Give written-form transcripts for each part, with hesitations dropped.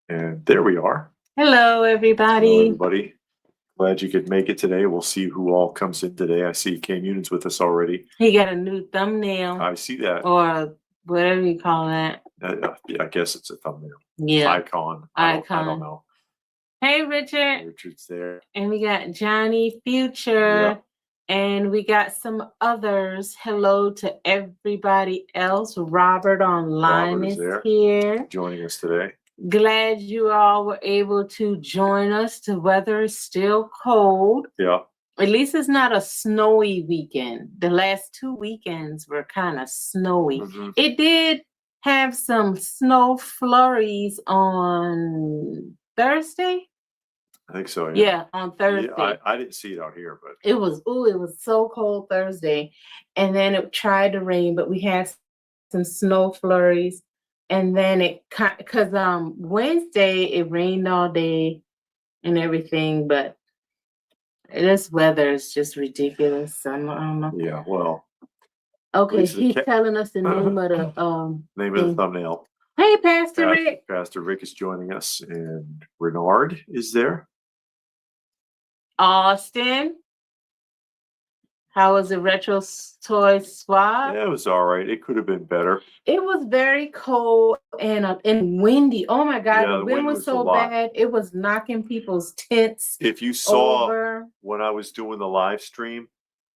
And there we are. Hello, everybody. Hello, everybody. Glad you could make it today. We'll see who all comes in today. I see Canyons with us already. He got a new thumbnail. I see that. Or whatever you call that. Yeah, I guess it's a thumbnail. Yeah. Icon. I don't know. Hey, Richard. Richard's there. And we got Johnny Future. Yep. And we got some others. Hello to everybody else. Robert online is here. Joining us today. Glad you all were able to join us. The weather is still cold. Yeah. At least it's not a snowy weekend. The last 2 weekends were kind of snowy. Mm-hmm. It did have some snow flurries on Thursday. I think so. Yeah, on Thursday. Yeah, I didn't see it out here, but it was so cold Thursday. And then it tried to rain, but we had some snow flurries. And then because Wednesday it rained all day and everything, but this weather is just ridiculous. I don't know. Yeah, well. Okay, he's telling us the name of the name of the thumbnail. Hey, Pastor Rick. Pastor Rick is joining us, and Renard is there. Austin. How was the retro toy swap? Yeah, it was all right. It could have been better. It was very cold and windy. Oh my God, yeah, the wind was so bad. It was knocking people's tents. If you saw over. When I was doing the live stream,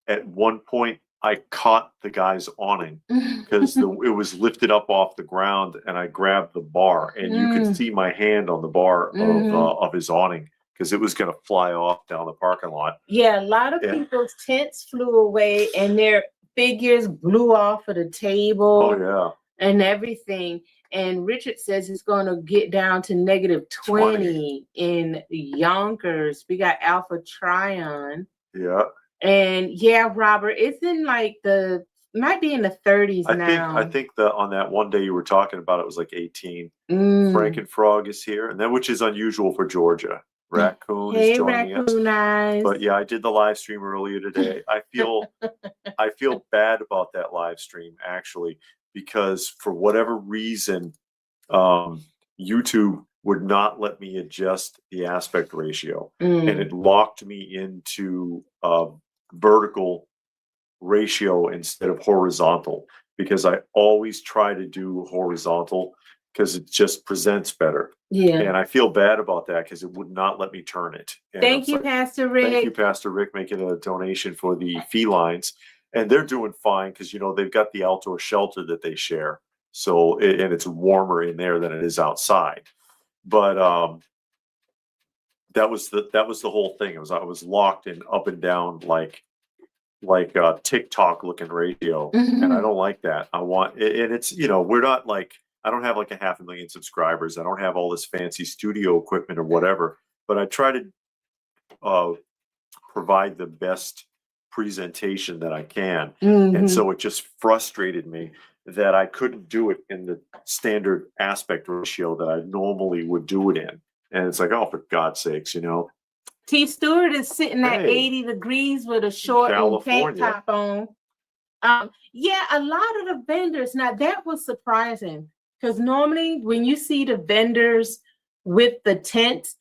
at one point I caught the guy's awning because it was lifted up off the ground, and I grabbed the bar, and you could see my hand on the bar of his awning, because it was going to fly off down the parking lot. Yeah, a lot of people's tents flew away and their figures blew off of the table. Oh, yeah. And everything. And Richard says it's going to get down to -20 in Yonkers. We got Alpha Trion. Yeah. And yeah, Robert, it's in might be in the 30s now. I think on that one day you were talking about, it was like 18. Frankenfrog is here, and then, which is unusual for Georgia. Raccoon is joining us. But yeah, I did the live stream earlier today. I feel bad about that live stream, actually, because for whatever reason, YouTube would not let me adjust the aspect ratio, and it locked me into vertical ratio instead of horizontal, because I always try to do horizontal because it just presents better. Yeah. And I feel bad about that because it would not let me turn it. And Thank you, Pastor Rick. Thank you, Pastor Rick, making a donation for the felines. And they're doing fine because, they've got the outdoor shelter that they share. So, and it's warmer in there than it is outside. But that was the whole thing. I was locked in up and down like a TikTok looking ratio. And I don't like that. I want, and it's, we're not like, I don't have like 500,000 subscribers. I don't have all this fancy studio equipment or whatever, but I try to provide the best presentation that I can. And so it just frustrated me that I couldn't do it in the standard aspect ratio that I normally would do it in. And it's like, oh, for God's sakes, T. Stewart is sitting at 80 degrees with a short and tank top on. Yeah, a lot of the vendors, now that was surprising. Because normally when you see the vendors with the tents,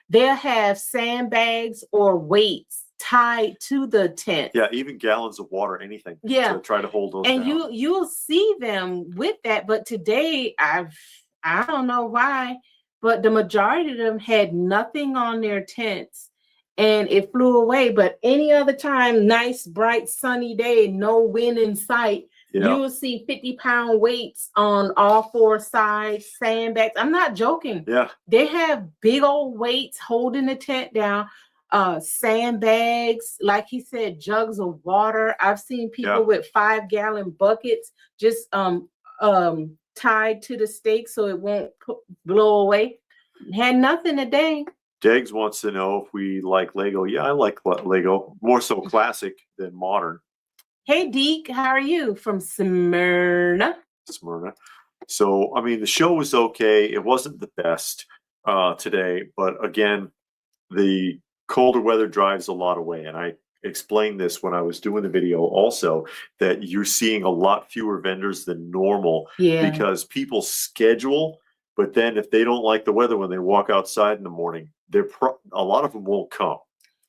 they'll have sandbags or weights tied to the tent. Yeah, even gallons of water, anything. Yeah. To try to hold those and down. You'll see them with that. But today, I don't know why, but the majority of them had nothing on their tents. And it flew away. But any other time, nice, bright, sunny day, no wind in sight, you will see 50-pound weights on all 4 sides, sandbags. I'm not joking. Yeah. They have big old weights holding the tent down, sandbags, like he said, jugs of water. I've seen people with 5-gallon buckets just tied to the stake so it won't blow away. Had nothing today. Degs wants to know if we like Lego. Yeah, I like Lego. More so classic than modern. Hey, Deke, how are you? From Smyrna. So, I mean, the show was okay. It wasn't the best today. But again, the colder weather drives a lot away. And I explained this when I was doing the video also, that you're seeing a lot fewer vendors than normal because people schedule But then if they don't like the weather when they walk outside in the morning, a lot of them won't come.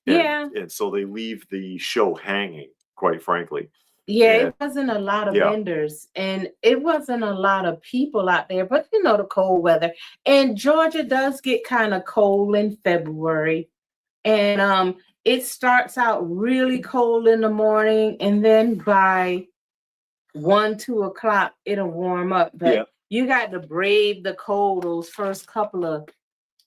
Yeah. And so they leave the show hanging, quite frankly. Yeah, And it wasn't a lot of yeah. vendors and it wasn't a lot of people out there, but you know, the cold weather. And Georgia does get kind of cold in February. And it starts out really cold in the morning, and then by 1, 2 o'clock, it'll warm up. But Yeah. you got to brave the cold those first couple of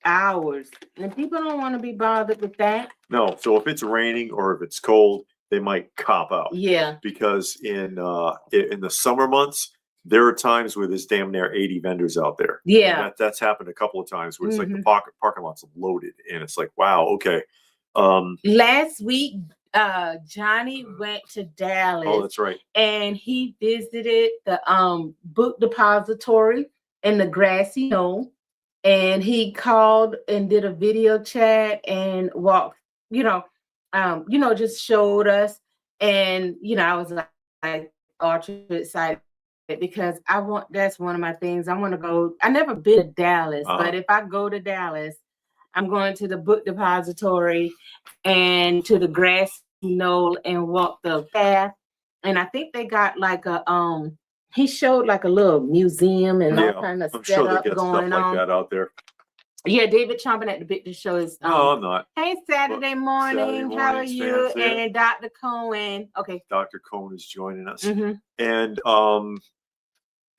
hours. And people don't want to be bothered with that. No, so if it's raining or if it's cold, they might cop out. Yeah. Because in the summer months, there are times where there's damn near 80 vendors out there. Yeah. That's happened a couple of times where it's like the parking lots are loaded, and it's like, wow, okay. Last week, Johnny went to Dallas. Oh, that's right. And he visited the book depository in the grassy knoll. And he called and did a video chat and walked, just showed us. And I was like ultra excited because that's one of my things. I want to go. I never been to Dallas, but if I go to Dallas, I'm going to the book depository and to the grassy knoll and walk the path. And I think they got like he showed like a little museum and all kind of setup going on. Like that out there. Yeah, David chomping at the bit to show his. No, I'm not. Hey, Saturday morning. How are you? And Dr. Cohen. Okay. Dr. Cohen is joining us, and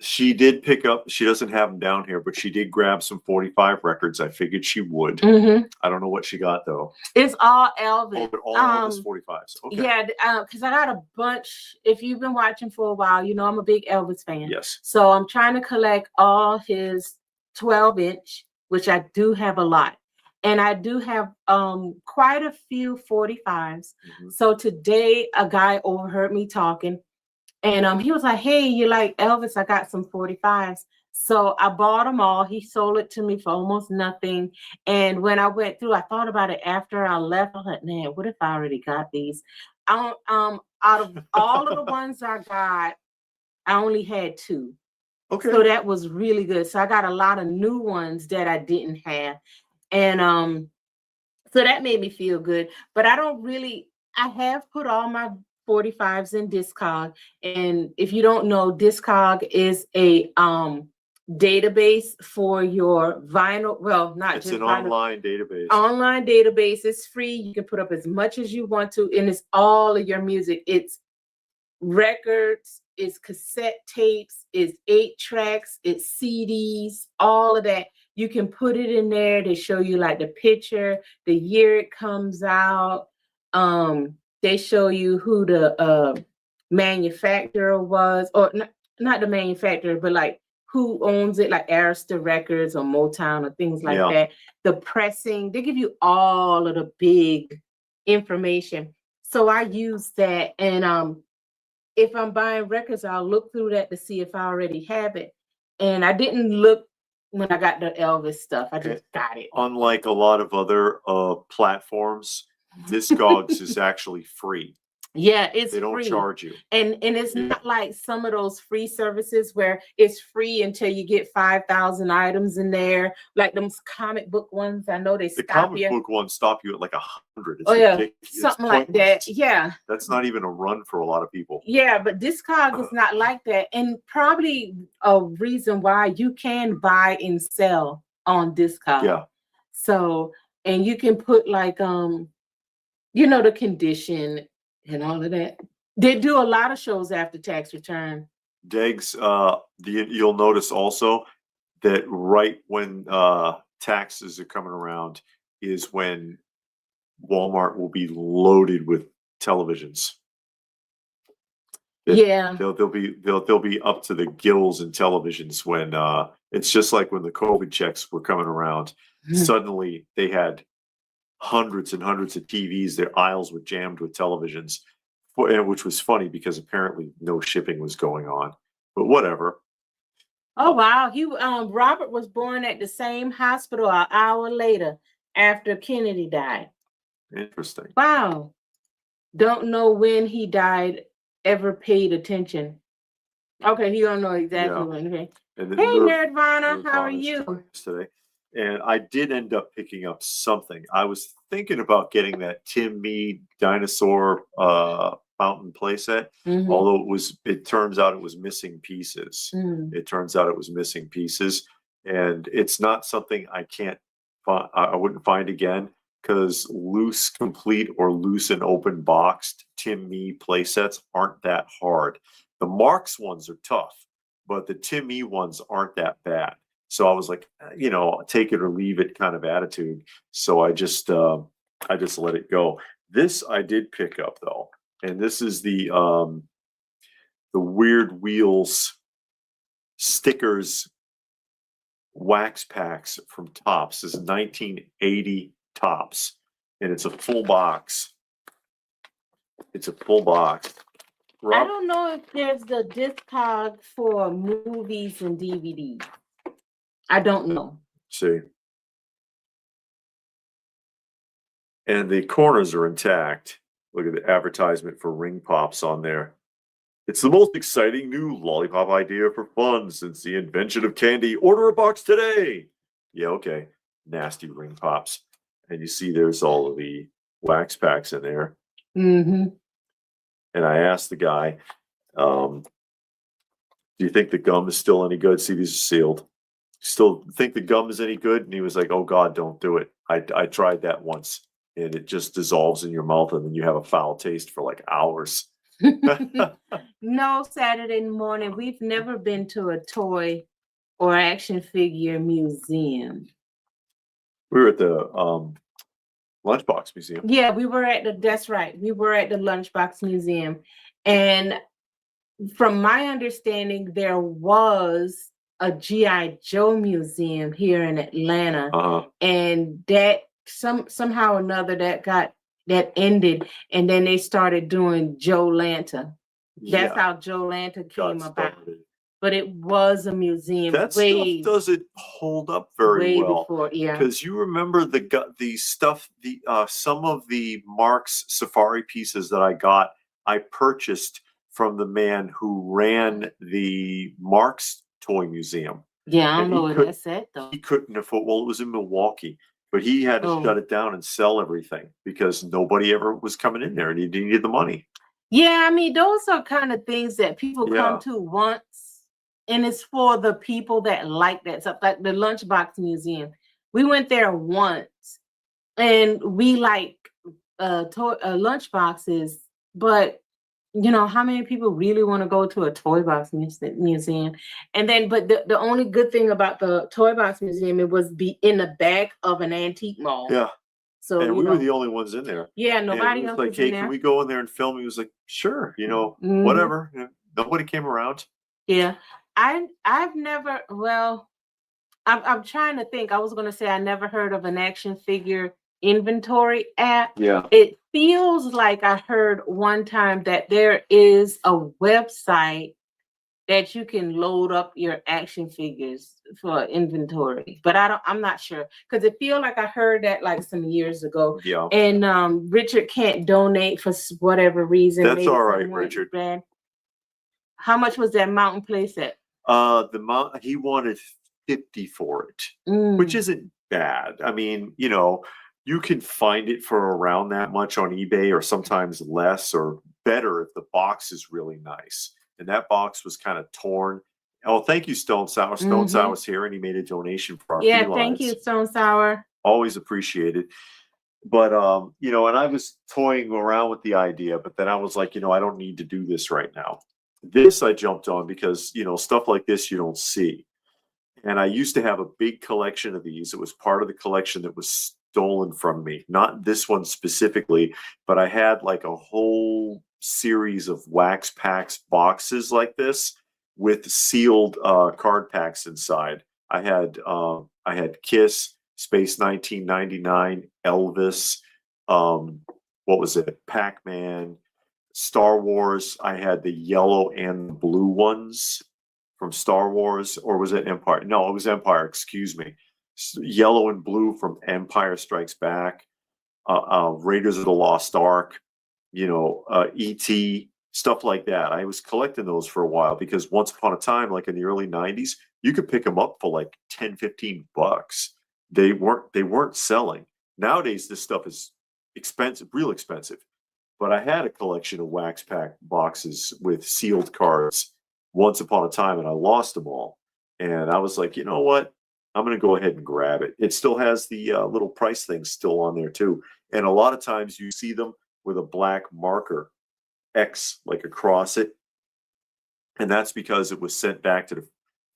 she did pick up. She doesn't have them down here, but she did grab some 45 records. I figured she would. I don't know what she got though. It's all Elvis. Oh, but all Elvis 45s. Okay. Yeah, because I got a bunch. If you've been watching for a while, I'm a big Elvis fan. Yes. So I'm trying to collect all his 12-inch, which I do have a lot. And I do have quite a few 45s. So today a guy overheard me talking. And he was like, hey, you like Elvis? I got some 45s. So I bought them all. He sold it to me for almost nothing. And when I went through, I thought about it after I left. I was like, man, what if I already got these? Out of all of the ones I got, I only had 2. Okay. So that was really good. So I got a lot of new ones that I didn't have. And so that made me feel good. But I have put all my 45s in Discog. And if you don't know, Discog is a database for your vinyl. Well, it's an online database. Online database. It's free. You can put up as much as you want to, and it's all of your music. It's records, it's cassette tapes, it's 8 tracks, it's CDs, all of that. You can put it in there. They show you like the picture, the year it comes out. They show you who the manufacturer was, or not the manufacturer, but like who owns it, like Arista Records or Motown or things like that. The pressing, they give you all of the big information. So I use that, and if I'm buying records, I'll look through that to see if I already have it. And I didn't look when I got the Elvis stuff. I just got it. Unlike a lot of other platforms, Discogs is actually free. Yeah, it's they don't free. Charge you. And it's not like some of those free services where it's free until you get 5,000 items in there. Like those comic book ones, I know they stop you. The comic book ones stop you at like 100. It's ridiculous. Something like that. Yeah. That's not even a run for a lot of people. Yeah, but Discog is not like that. And probably a reason why you can buy and sell on Discog. Yeah. So, and you can put like the condition and all of that. They do a lot of shows after tax return. Degs, you'll notice also that right when taxes are coming around is when Walmart will be loaded with televisions. They'll be up to the gills in televisions when it's just like when the COVID checks were coming around. Suddenly they had hundreds and hundreds of TVs. Their aisles were jammed with televisions, which was funny because apparently no shipping was going on. But whatever. Oh wow! Robert was born at the same hospital an hour later after Kennedy died. Interesting. Wow. Don't know when he died. Ever paid attention. Okay, you don't know exactly Yeah. what. Okay. And then Hey, Nerdvana, how are Nirvana's you? joining us today. And I did end up picking up something. I was thinking about getting that Tim Mead dinosaur fountain playset, Mhm. although it turns out it was missing pieces. Mm. It turns out it was missing pieces, and it's not something I can't find. I wouldn't find again, because loose complete or loose and open boxed Tim Mead playsets aren't that hard. The Marks ones are tough, but the Tim E ones aren't that bad. So I was like, take it or leave it kind of attitude. So I just let it go. This I did pick up though, and this is the Weird Wheels stickers wax packs from Tops. This is 1980 Tops, and it's a full box. It's a full box. I don't know if there's the discog for movies and DVDs. I don't know. See. And the corners are intact. Look at the advertisement for Ring Pops on there. It's the most exciting new lollipop idea for fun since the invention of candy. Order a box today. Yeah, okay. Nasty Ring Pops. And you see there's all of the wax packs in there. Mm-hmm. And I asked the guy, do you think the gum is still any good? See, these are sealed. Still think the gum is any good? And he was like, oh God, don't do it. I tried that once, and it just dissolves in your mouth, and then you have a foul taste for like hours. No, Saturday morning. We've never been to a toy or action figure museum. We were at the Lunchbox Museum. Yeah, that's right. We were at the Lunchbox Museum. And from my understanding, there was a G.I. Joe museum here in Atlanta. And that somehow or another that ended, and then they started doing Joe Lanta. That's how Joe Lanta came about. But it was a museum. That stuff doesn't hold up very well. Before, yeah. Because you remember the stuff, some of the Marks Safari pieces that I got, I purchased from the man who ran the Marks Toy Museum. Yeah, I don't know where that's at though. He couldn't afford. Well, it was in Milwaukee, but he had to shut it down and sell everything because nobody ever was coming in there, and he needed the money. Yeah, I mean, those are kind of things that people come to once, and it's for the people that like that stuff. Like the Lunchbox Museum, we went there once, and we like lunch boxes, but how many people really want to go to a toy box museum? And then, but the only good thing about the toy box museum, it was be in the back of an antique mall. Yeah. So and we were the only ones in there. Yeah, nobody else was like, hey, can we go in there and film? He was like, sure, whatever. Nobody came around. Yeah. I've never, well, I'm trying to think. I was going to say I never heard of an action figure inventory app. Yeah. It feels like I heard one time that there is a website that you can load up your action figures for inventory, but I'm not sure, because it feels like I heard that like some years ago. Yeah. And Richard can't donate for whatever reason. That's all right, Richard. Bad. How much was that mountain playset? He wanted $50 for it, which isn't bad. I mean, you can find it for around that much on eBay, or sometimes less, or better if the box is really nice. And that box was kind of torn. Oh, thank you, Stone Sour. Stone Sour's here, and he made a donation for our felines. Thank you, Stone Sour. Always appreciated. But and I was toying around with the idea, but then I was like, I don't need to do this right now. This I jumped on because stuff like this you don't see. And I used to have a big collection of these. It was part of the collection that was stolen from me. Not this one specifically, but I had like a whole series of wax packs boxes like this with sealed card packs inside. I had Kiss, Space 1999, Elvis, what was it? Pac-Man, Star Wars. I had the yellow and the blue ones from Star Wars, or was it Empire? No, it was Empire, excuse me. Yellow and blue from Empire Strikes Back, Raiders of the Lost Ark, E.T., stuff like that. I was collecting those for a while because once upon a time, like in the early 90s, you could pick them up for like 10, 15 bucks. They weren't selling. Nowadays, this stuff is expensive, real expensive. But I had a collection of wax pack boxes with sealed cards once upon a time, and I lost them all. And I was like, you know what? I'm going to go ahead and grab it. It still has the little price thing still on there too. And a lot of times you see them with a black marker X like across it. And that's because it was sent back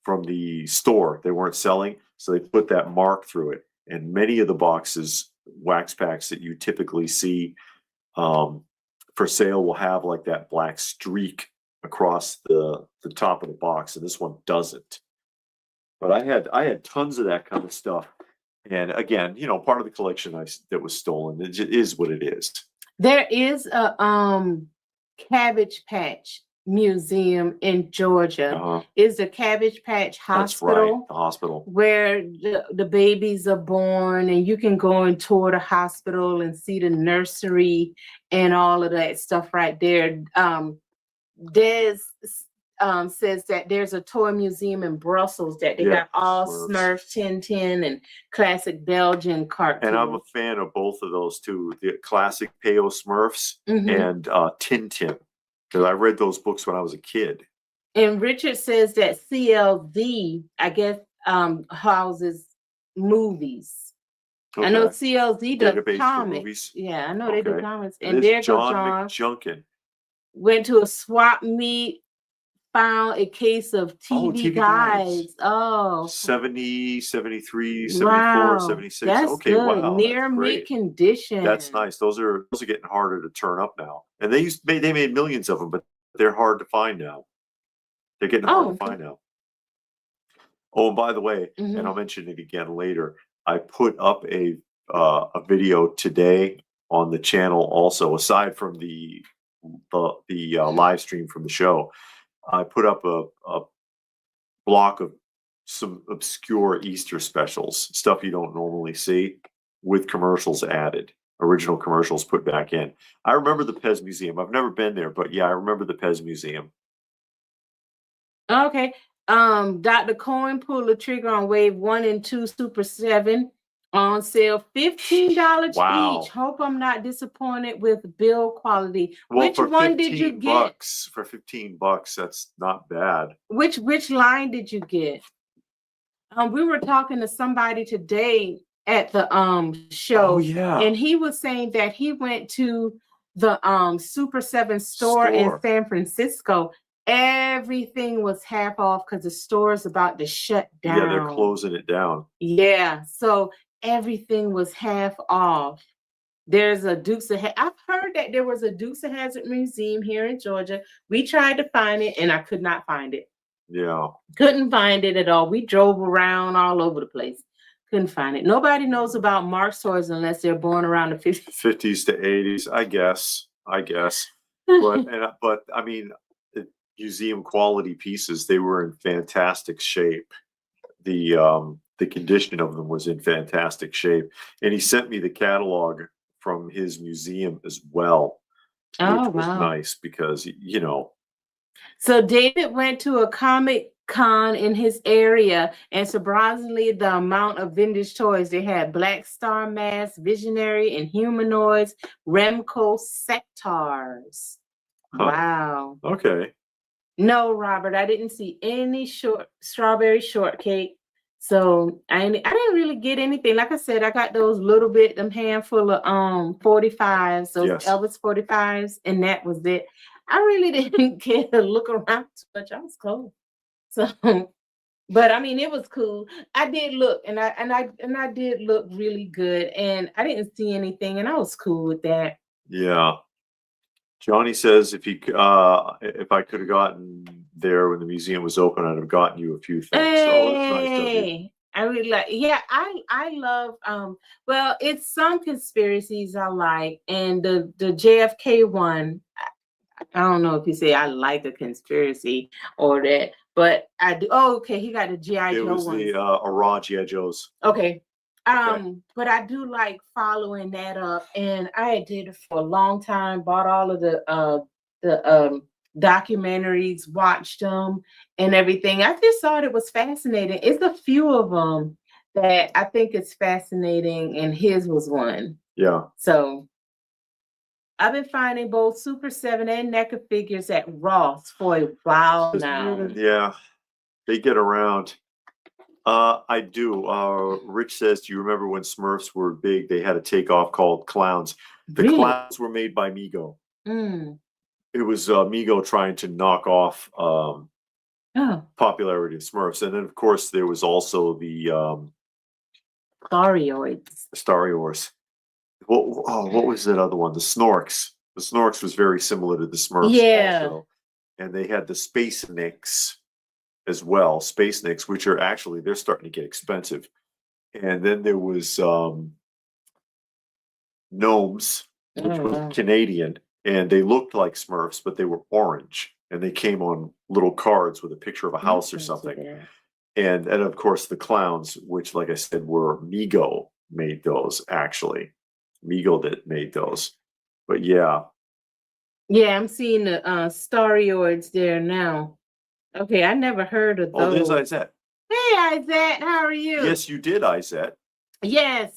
from the store. They weren't selling, so they put that mark through it. And many of the boxes, wax packs that you typically see for sale will have like that black streak across the top of the box, and this one doesn't. But I had tons of that kind of stuff. And again, you know, part of the collection that was stolen. It is what it is. There is a Cabbage Patch Museum in Georgia. Is the Cabbage Patch Hospital. That's right, the hospital. Where the babies are born, and you can go and tour the hospital and see the nursery and all of that stuff right there. Des says that there's a toy museum in Brussels that they got all Smurf, Tintin, and classic Belgian cartoons. And I'm a fan of both of those too, the classic Peo Smurfs and Tintin, because I read those books when I was a kid. And Richard says that CLZ, I guess, houses movies. Okay. I know CLZ does comics. Yeah, I know they do comics. And there's John McJunkin. Went to a swap meet, found a case of TV guides. 70, 73, 74, 76. That's okay, good. Wow. Near mint condition. That's nice. Those are getting harder to turn up now. And they made millions of them, but they're hard to find now. They're getting hard to find now. Oh, and by the way, and I'll mention it again later, I put up a video today on the channel also, aside from the live stream from the show. I put up a block of some obscure Easter specials, stuff you don't normally see, with commercials added, original commercials put back in. I remember the Pez Museum. I've never been there, but yeah, I remember the Pez Museum. Okay. Dr. Cohen pulled the trigger on Wave 1 and 2 Super 7 on sale, $15 each. Hope I'm not disappointed with build quality. Well, which one did you get? For $15, that's not bad. Which line did you get? We were talking to somebody today at the show. Oh, yeah. And he was saying that he went to the Super 7 store in San Francisco. Everything was half off because the store is about to shut down. Yeah, they're closing it down. Yeah, so everything was half off. There's a Dukes of Hazzard. I've heard that there was a Dukes of Hazzard museum here in Georgia. We tried to find it, and I could not find it. Yeah. Couldn't find it at all. We drove around all over the place. Couldn't find it. Nobody knows about Mark's toys unless they're born around the 50s. 50s to 80s, I guess. But I mean, museum quality pieces, they were in fantastic shape. The condition of them was in fantastic shape, and he sent me the catalog from his museum as well, which was nice because, you know. So David went to a Comic Con in his area, and surprisingly, the amount of vintage toys they had: Black Star Mask, Visionary, and Humanoids, Remco Sectars. Wow. Okay. No, Robert, I didn't see any strawberry shortcake. So I didn't really get anything. Like I said, I got those them handful of 45s, those Elvis 45s, and that was it. I really didn't care to look around too much. I was cold. So, but I mean, it was cool. I did look, and I did look really good, and I didn't see anything, and I was cool with that. Yeah. Johnny says if I could have gotten there when the museum was open, I'd have gotten you a few things. Hey, so it's nice of you. I really like. Yeah, I love. Well, it's some conspiracies I like, and the JFK one. I don't know if you say I like the conspiracy or that, but I do. Oh, okay. He got the G.I. Joe one. It was the raw G.I. Joes. Okay. But I do like following that up, and I did it for a long time. Bought all of the documentaries, watched them and everything. I just thought it was fascinating. It's a few of them that I think is fascinating, and his was one. Yeah. So I've been finding both Super 7 and NECA figures at Ross for a while now. Yeah, they get around. I do. Rich says, do you remember when Smurfs were big? They had a takeoff called Clowns. The Really? Clowns were made by Mego. Mm. It was Mego trying to knock off popularity of Smurfs. And then, of course, there was also the Starioids. Stariors. What was that other one? The Snorks. The Snorks was very similar to the Smurfs. Yeah. Also. And they had the Space Nicks as well. Space Nicks, which are actually, they're starting to get expensive. And then there was Gnomes, which was Canadian. And they looked like Smurfs, but they were orange. And they came on little cards with a picture of a house or something. And of course, the Clowns, which, like I said, were Mego made those, actually. Mego that made those. But yeah. Yeah, I'm seeing the Starioids there now. Okay, I never heard of those. Oh, there's Isette. Hey, Isette, how are you? Yes, you did, Isette. Yes.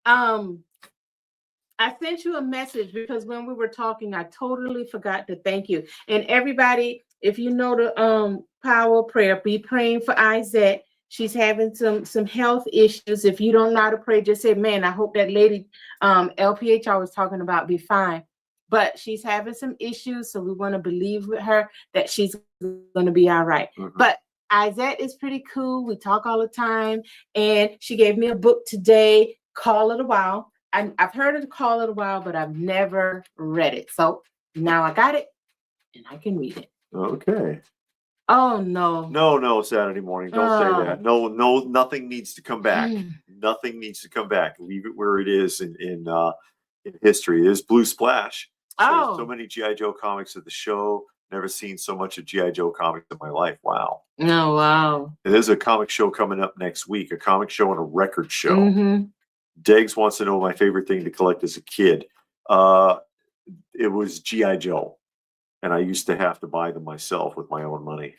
I sent you a message because when we were talking, I totally forgot to thank you. And everybody, if you know the power of prayer, be praying for Isette. She's having some health issues. If you don't know how to pray, just say, man, I hope that lady LPH I was talking about be fine. But she's having some issues, so we want to believe with her that she's going to be all right. Mm-hmm. But Isette is pretty cool. We talk all the time. And she gave me a book today, Call It a While. I've heard of Call It a While, but I've never read it. So now I got it, and I can read it. Okay. Oh, no. No, Saturday morning. Don't say that. No, nothing needs to come back. Nothing needs to come back. Leave it where it is in history. There's Blue Splash. So many G.I. Joe comics at the show. Never seen so much of G.I. Joe comics in my life. Wow. Oh, wow. And there's a comic show coming up next week, a comic show and a record show. Mm-hmm. Degs wants to know my favorite thing to collect as a kid. It was G.I. Joe. And I used to have to buy them myself with my own money.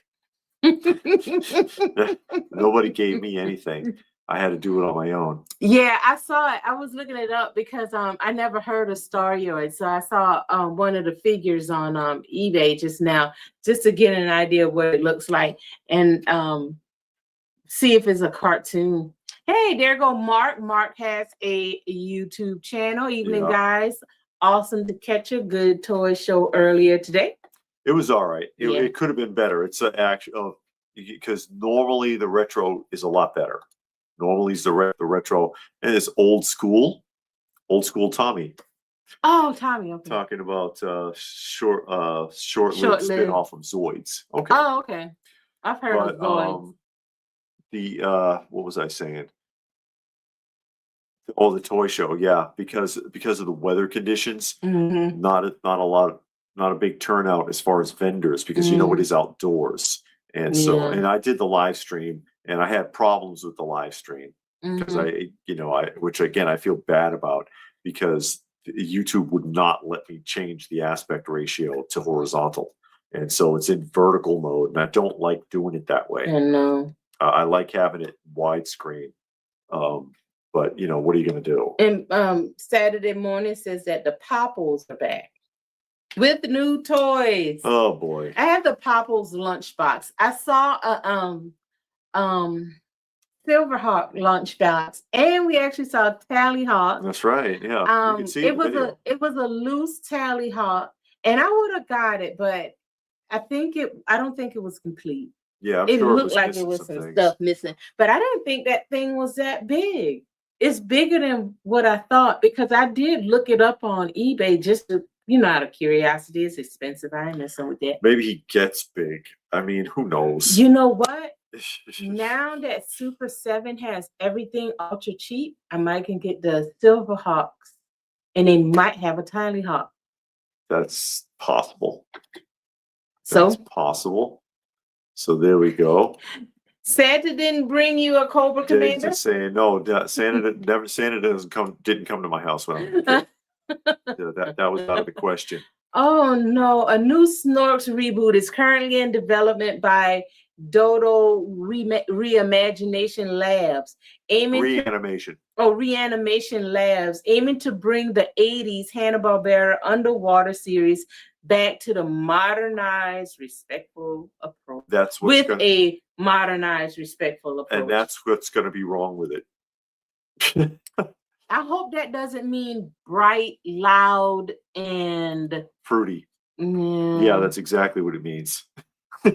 Nobody gave me anything. I had to do it on my own. Yeah, I saw it. I was looking it up because I never heard of Starioid. So I saw one of the figures on eBay just now, just to get an idea of what it looks like and see if it's a cartoon. Hey, there go Mark. Mark has a YouTube channel. Evening, guys. Awesome to catch a good toy show earlier today. It was all right. It could have been better. It's actually because normally the retro is a lot better. Normally it's the retro, and it's old school Tommy. Oh, Tommy. Okay. Talking about short-lived spin-off of Zoids. Okay. Oh, okay. I've heard of Zoids. What was I saying? Oh, the toy show, yeah, because of the weather conditions, not a big turnout as far as vendors, because you know it is outdoors, and so and I did the live stream, and I had problems with the live stream because which again I feel bad about because YouTube would not let me change the aspect ratio to horizontal, and so it's in vertical mode, and I don't like doing it that way. I know. I like having it widescreen. But what are you going to do? And Saturday morning says that the Popples are back with new toys. Oh boy! I have the Popples lunchbox. I saw a Silverhawk lunchbox, and we actually saw Tallyhawk. That's right. Yeah, you can see it was a loose Tallyhawk, and I would have got it, but I don't think it was complete. Yeah, it looked like it was some stuff missing, but I didn't think that thing was that big. It's bigger than what I thought because I did look it up on eBay just to, out of curiosity. It's expensive. I ain't messing with that. Maybe he gets big. I mean, who knows? You know what? Now that Super 7 has everything ultra cheap, I might can get the Silverhawks, and they might have a Tallyhawk. That's possible. That's possible. So there we go. Santa didn't bring you a Cobra Commander? Just saying, no, Santa didn't come to my house when I was a kid. that was out of the question. Oh no, a new Snorks reboot is currently in development by Reimagination Labs, aiming to Reanimation. Reanimation Labs, aiming to bring the 80s Hanna-Barbera underwater series back to the modernized, respectful approach. That's what's with a modernized, respectful approach. And that's what's going to be wrong with it. I hope that doesn't mean bright, loud, and fruity. Yeah, Yeah, that's exactly what it means. yeah.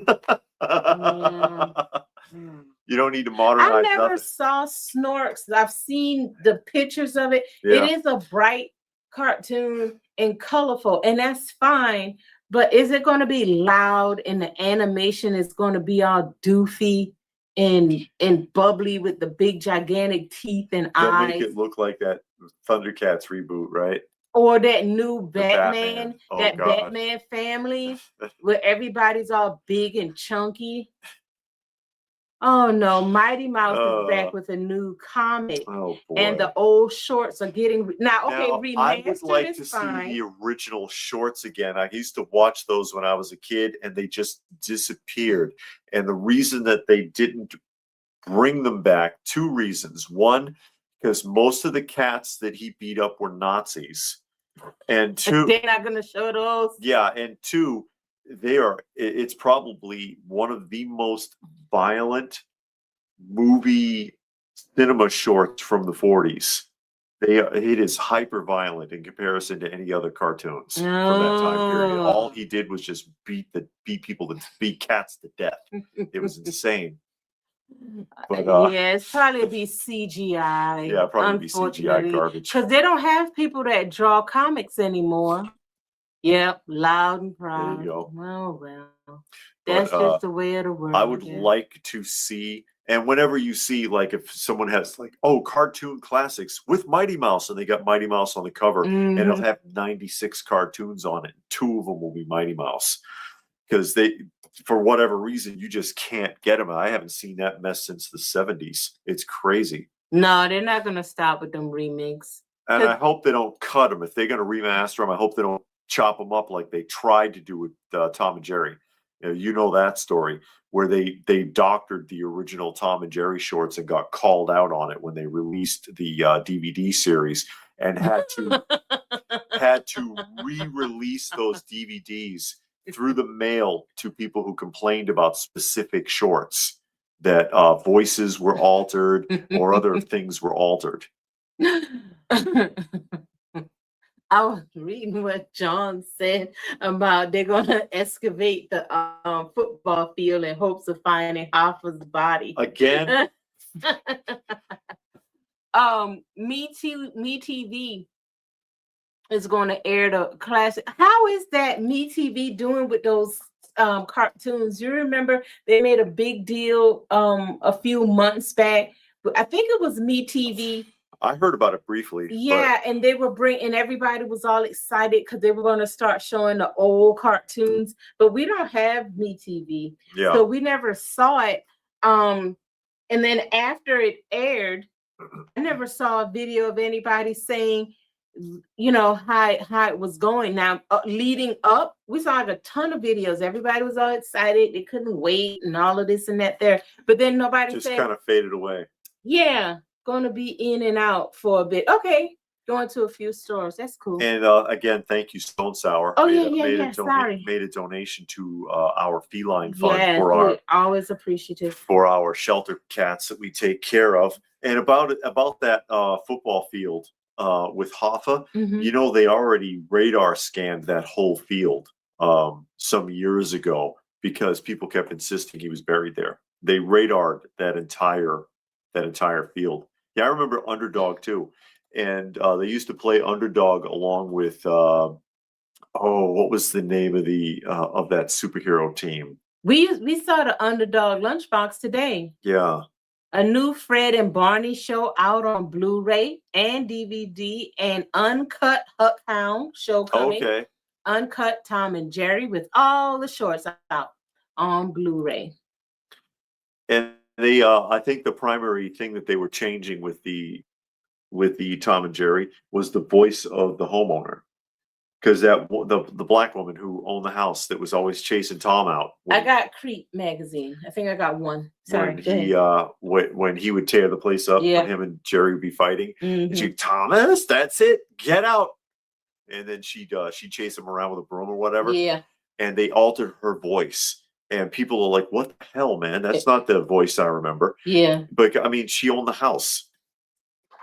You don't need to modernize. I never nothing. saw Snorks. I've seen the pictures of it. Yeah. It is a bright cartoon and colorful, and that's fine. But is it going to be loud and the animation is going to be all doofy and bubbly with the big gigantic teeth and They'll eyes? make it look like that Thundercats reboot, right? Or that new Batman. Oh, that God. Batman family where everybody's all big and chunky. Oh no, Mighty Mouse is back with a new comic. Oh boy. And the old shorts are getting now remastered. I would like to fine. see the original shorts again. I used to watch those when I was a kid and they just disappeared. And the reason that they didn't bring them back, two reasons. One, because most of the cats that he beat up were Nazis. And two, they're not gonna show those. Yeah, and two, it's probably one of the most violent movie cinema shorts from the 40s. It is hyper violent in comparison to any other cartoons from that time period. All he did was just beat cats to death. It was insane. But, yeah, it's probably be CGI. Yeah, probably be CGI garbage. Because they don't have people that draw comics anymore. Yep, loud and proud. There you go. Oh well, that's just the way of the world. I would like to see, and whenever you see, like, if someone has like, cartoon classics with Mighty Mouse, and they got Mighty Mouse on the cover, and it'll have 96 cartoons on it. 2 of them will be Mighty Mouse, because for whatever reason, you just can't get them. I haven't seen that mess since the 70s. It's crazy. No, they're not going to stop with them remakes. And I hope they don't cut them. If they're going to remaster them, I hope they don't chop them up like they tried to do with Tom and Jerry. You know that story where they doctored the original Tom and Jerry shorts and got called out on it when they released the DVD series and had to re-release those DVDs through the mail to people who complained about specific shorts, that voices were altered or other things were altered. I was reading what John said about they're going to excavate the football field in hopes of finding Hoffa's body. Again? MeTV is going to air the classic. How is that MeTV doing with those cartoons? You remember they made a big deal a few months back. I think it was MeTV. I heard about it briefly. Yeah, and they were and everybody was all excited because they were going to start showing the old cartoons, but we don't have MeTV. Yeah. So we never saw it. And then after it aired, I never saw a video of anybody saying, how it was going. Now, leading up, we saw like a ton of videos. Everybody was all excited. They couldn't wait and all of this and that there. But then nobody just said, kind of faded away. Yeah, going to be in and out for a bit. Okay, going to a few stores. That's cool. And again, thank you, Stone Sour. Sorry. Made a donation to our feline fund always appreciative for our shelter cats that we take care of. And about that football field with Hoffa, they already radar scanned that whole field some years ago because people kept insisting he was buried there. They radared that entire field. Yeah, I remember Underdog too. And they used to play Underdog along with what was the name of of that superhero team? We saw the Underdog lunchbox today. Yeah. A new Fred and Barney show out on Blu-ray and DVD, and uncut Huckhound show coming. Okay. Uncut Tom and Jerry with all the shorts out on Blu-ray. And they I think the primary thing that they were changing with the Tom and Jerry was the voice of the homeowner. because the black woman who owned the house that was always chasing Tom out. I got Creep magazine. I think I got one. Sorry. When he would tear the place up, when him and Jerry would be fighting, and she'd, Thomas, that's it, get out. And then she'd chase him around with a broom or whatever. Yeah. And they altered her voice. And people are like, what the hell, man? That's not the voice I remember. Yeah. But I mean, she owned the house.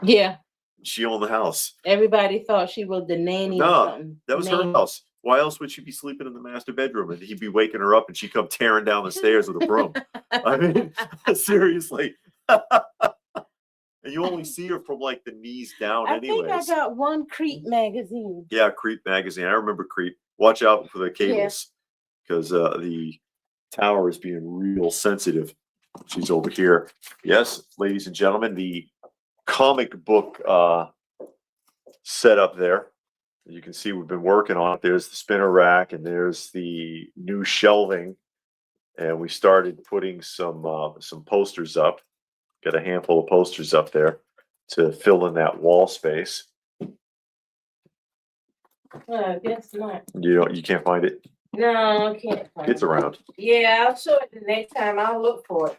Yeah. She owned the house. Everybody thought she was the nanny or something. That was her house. Why else would she be sleeping in the master bedroom and he'd be waking her up and she'd come tearing down the stairs with a broom? I mean, seriously. And you only see her from like the knees down anyways. I think I got one Creep magazine. Yeah, Creep magazine. I remember Creep. Watch out for the cables because the tower is being real sensitive. She's over here. Yes, ladies and gentlemen, the comic book setup there. You can see we've been working on it. There's the spinner rack and there's the new shelving. And we started putting some posters up. Got a handful of posters up there to fill in that wall space. I guess not. You can't find it? No, I can't find it. It's around. Yeah, I'll show it the next time. I'll look for it.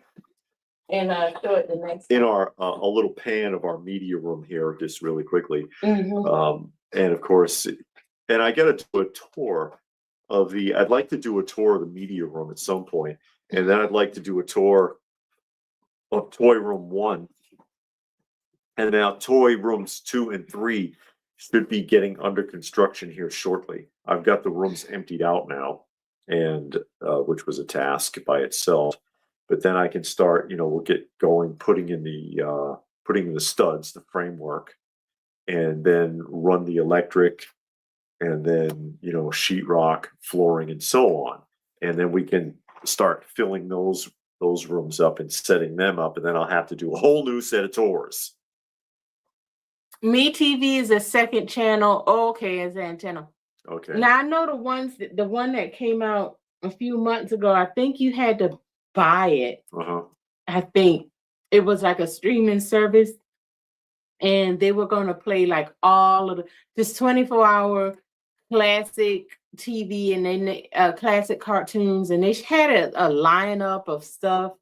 And show it the next time. In our a little pan of our media room here, just really quickly. And of course, and I got to do a tour of I'd like to do a tour of the media room at some point. And then I'd like to do a tour of Toy Room 1. And now Toy Rooms 2 and 3 should be getting under construction here shortly. I've got the rooms emptied out now, and which was a task by itself. But then I can start, we'll get going, putting in the studs, the framework, and then run the electric, and then, sheetrock, flooring, and so on. And then we can start filling those rooms up and setting them up. And then I'll have to do a whole new set of tours. Me TV is a second channel. Okay, it's antenna. Okay. Now I know the one that came out a few months ago, I think you had to buy it. I think it was like a streaming service, and they were going to play like all of this 24-hour classic TV and then classic cartoons, and they had a lineup of stuff,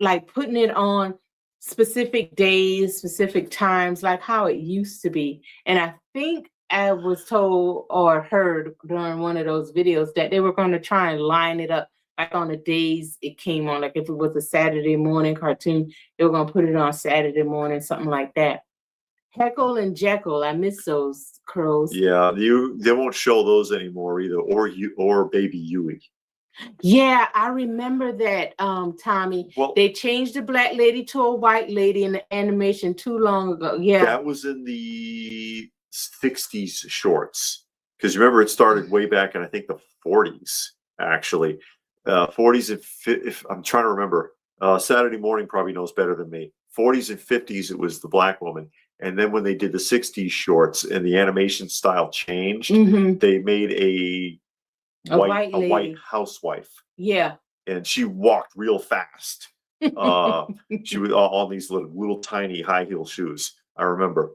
like putting it on specific days, specific times, like how it used to be. And I think I was told or heard during one of those videos that they were going to try and line it up like on the days it came on. Like if it was a Saturday morning cartoon, they were going to put it on Saturday morning, something like that. Heckle and Jekyll, I miss those crows. Yeah, they won't show those anymore either, or Baby Huey. Yeah, I remember that, Tommy. Well, they changed the black lady to a white lady in the animation too long ago. Yeah, that was in the 60s shorts, because remember it started way back in I think the 40s actually. 40s and if I'm trying to remember. Saturday Morning probably knows better than me. 40s and 50s it was the black woman. And then when they did the 60s shorts and the animation style changed, they made a white housewife. Yeah. And she walked real fast. She was on these little tiny high heel shoes. I remember.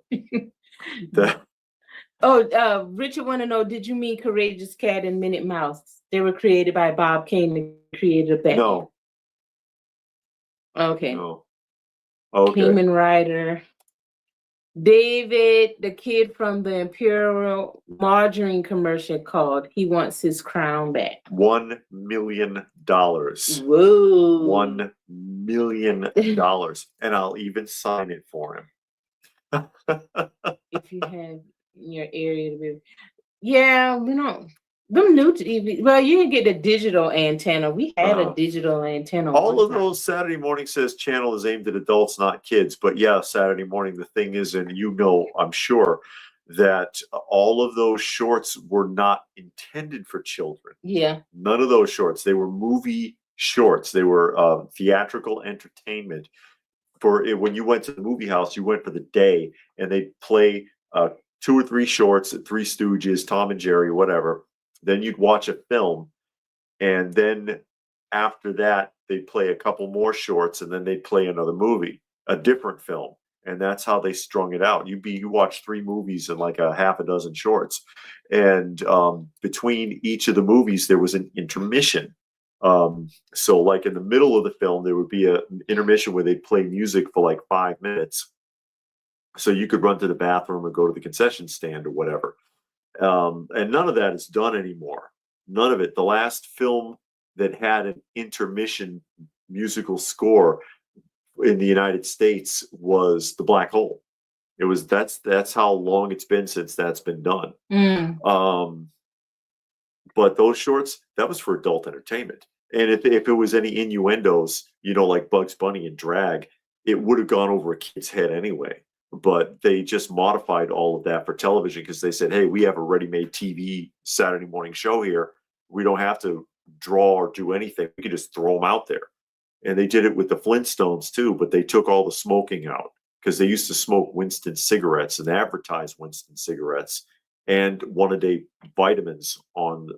Richard want to know, did you mean Courageous Cat and Minute Mouse? They were created by Bob Kane, the creator of that. No. Okay. No. Okay. Kamen Rider. David, the kid from the Imperial Margarine commercial, called. He wants his crown back. $1 million. Whoa. $1 million. And I'll even sign it for him. If you have in your area to be. Yeah, we don't. Them new TV. Well, you can get the digital antenna. We had a digital antenna. All of those Saturday Morning Says channel is aimed at adults, not kids. But yeah, Saturday morning, the thing is, and I'm sure that all of those shorts were not intended for children. Yeah. None of those shorts. They were movie shorts. They were theatrical entertainment. When you went to the movie house, you went for the day, and they'd play 2 or 3 shorts, Three Stooges, Tom and Jerry, whatever. Then you'd watch a film, and then after that, they'd play a couple more shorts, and then they'd play another movie, a different film. and that's how they strung it out. You watch 3 movies and like a half a dozen shorts, and between each of the movies there was an intermission. So like in the middle of the film there would be an intermission where they'd play music for like 5 minutes, so you could run to the bathroom or go to the concession stand or whatever. And none of that is done anymore. None of it. The last film that had an intermission musical score in the United States was The Black Hole. That's how long it's been since that's been done. But those shorts, that was for adult entertainment. And if it was any innuendos, like Bugs Bunny and drag, it would have gone over a kid's head anyway. But they just modified all of that for television because they said, hey, we have a ready-made TV Saturday morning show here. We don't have to draw or do anything. We can just throw them out there. And they did it with the Flintstones too, but they took all the smoking out because they used to smoke Winston cigarettes and advertise Winston cigarettes and one-a-day vitamins on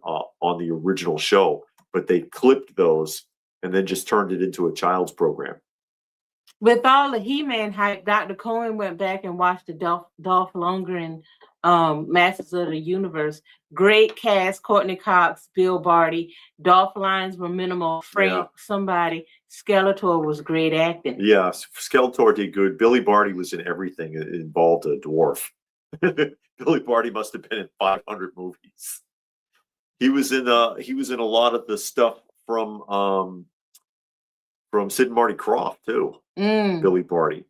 the original show. But they clipped those and then just turned it into a child's program. With all the He-Man hype, Dr. Cohen went back and watched the Dolph Lundgren Masters of the Universe. Great cast: Courtney Cox, Bill Barty. Dolph lines were minimal. Frank, somebody. Skeletor was great acting. Yeah, Skeletor did good. Billy Barty was in everything. It involved a dwarf. Billy Barty must have been in 500 movies. He was in a lot of the stuff from Sid and Marty Krofft too. Billy Barty.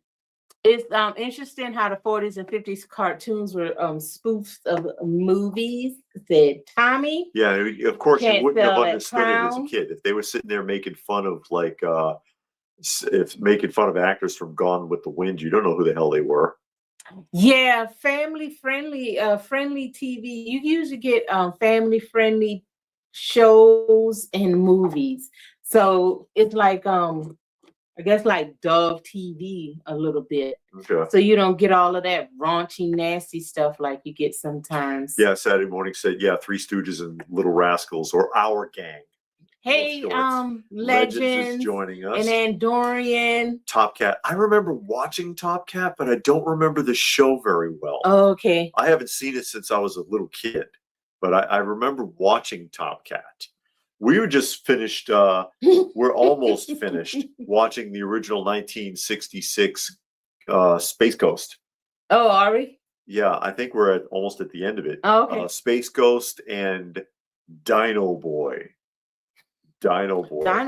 It's interesting how the 40s and 50s cartoons were spoofs of movies. Said Tommy. Yeah, of course you wouldn't have understood it as a kid if they were sitting there making fun of making fun of actors from Gone with the Wind. You don't know who the hell they were. Yeah, family friendly TV. You usually get family friendly shows and movies. So it's like I guess like Dove TV a little bit. Okay. So you don't get all of that raunchy, nasty stuff like you get sometimes. Yeah, Saturday Morning said, Three Stooges and Little Rascals or Our Gang. Hey, Legends is joining us. And then Dorian. Top Cat. I remember watching Top Cat, but I don't remember the show very well. Oh, okay. I haven't seen it since I was a little kid, but I remember watching Top Cat. We were just finished, we're almost finished watching the original 1966 Space Ghost. Oh, are we? Yeah, I think we're almost at the end of it. Oh, okay. Space Ghost and Dino Boy. Dino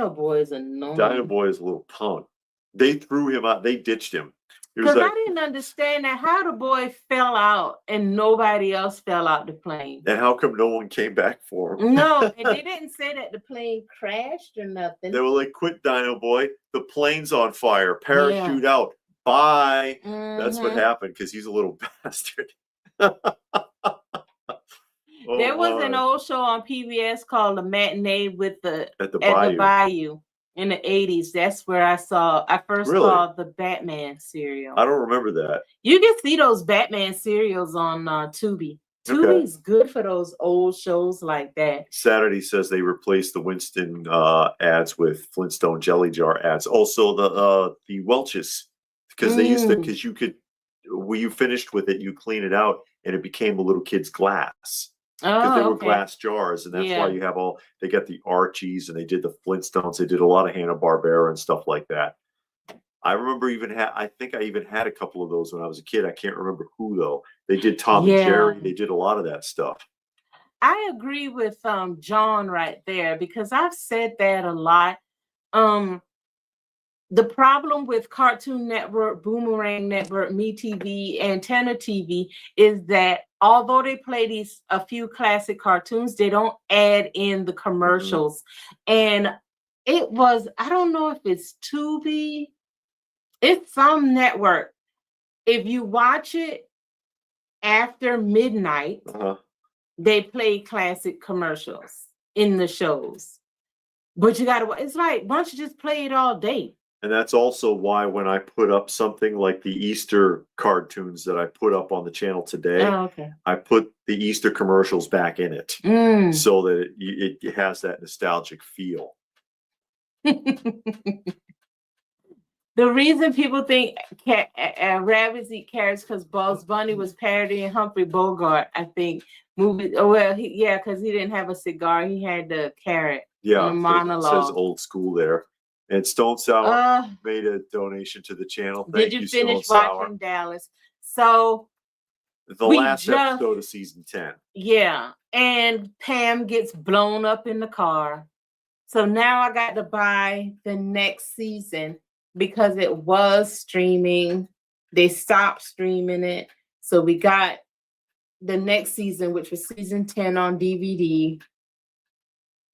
Boy is annoying. Dino Boy is a little punk. They threw him out. They ditched him. Because I didn't understand that how the boy fell out and nobody else fell out the plane. And how come no one came back for him? No, and they didn't say that the plane crashed or nothing. They were like, quit, Dino Boy. The plane's on fire. Parachute out. Bye. That's what happened because he's a little bastard. There was an old show on PBS called The Matinee at the Bayou. In the 80s, that's where I first saw the Batman serial. I don't remember that. You can see those Batman serials on Tubi. Tubi's good for those old shows like that. Saturday says they replaced the Winston ads with Flintstone jelly jar ads. Also the Welch's, because they used to, because when you finished with it, you clean it out and it became a little kid's glass. Because they were glass jars, and that's why you have they got the Archies and they did the Flintstones. They did a lot of Hanna-Barbera and stuff like that. I remember I think I even had a couple of those when I was a kid. I can't remember who though. They did Tom and Jerry. They did a lot of that stuff. I agree with John right there because I've said that a lot. The problem with Cartoon Network, Boomerang Network, MeTV, Antenna TV is that although they play a few classic cartoons, they don't add in the commercials. And it was, I don't know if it's Tubi, it's some network. If you watch it after midnight, they play classic commercials in the shows. But you gotta, it's like, why don't you just play it all day? And that's also why when I put up something like the Easter cartoons that I put up on the channel today, I put the Easter commercials back in it so that it has that nostalgic feel. The reason people think rabbits eat carrots because Bugs Bunny was parodying Humphrey Bogart, I think. Movie. Oh, well, because he didn't have a cigar. He had the carrot. Yeah, in a monologue. it says old school there. And Stone Sour made a donation to the channel. Thank you, finish Stone watching Sour. Dallas? So the last episode of season 10. Yeah, and Pam gets blown up in the car. So now I got to buy the next season because it was streaming. They stopped streaming it. So we got the next season, which was season 10 on DVD,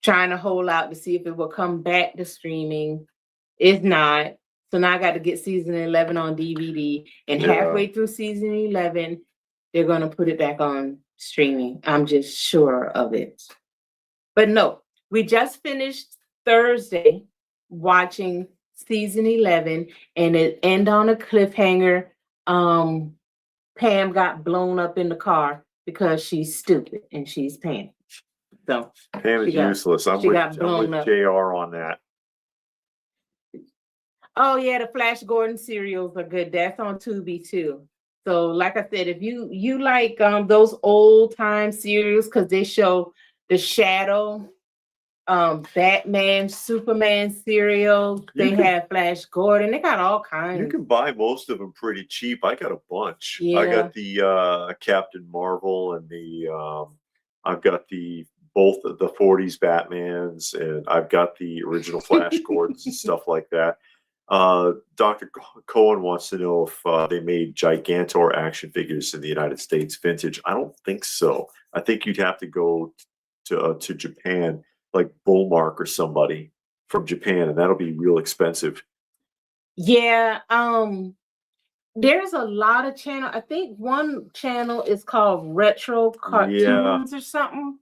trying to hold out to see if it will come back to streaming. It's not. So now I got to get season 11 on DVD. And halfway through season 11, they're going to put it back on streaming. I'm just sure of it. But no, we just finished Thursday watching season 11, and it ended on a cliffhanger. Pam got blown up in the car because she's stupid and she's Pam. So Pam is useless. I'm with JR on that. Oh yeah, the Flash Gordon serials are good. That's on Tubi too. So like I said, if you like those old time serials, because they show the Shadow, Batman, Superman serial. They have Flash Gordon. They got all kinds. You can buy most of them pretty cheap. I got a bunch. Yeah. I got the Captain Marvel and the I've got both of the 40s Batmans, and I've got the original Flash Gordons and stuff like that. Dr. Cohen wants to know if they made Gigantor action figures in the United States vintage. I don't think so. I think you'd have to go to Japan, like Bullmark or somebody from Japan, and that'll be real expensive. Yeah, there's a lot of channel. I think one channel is called Retro Cartoons or something.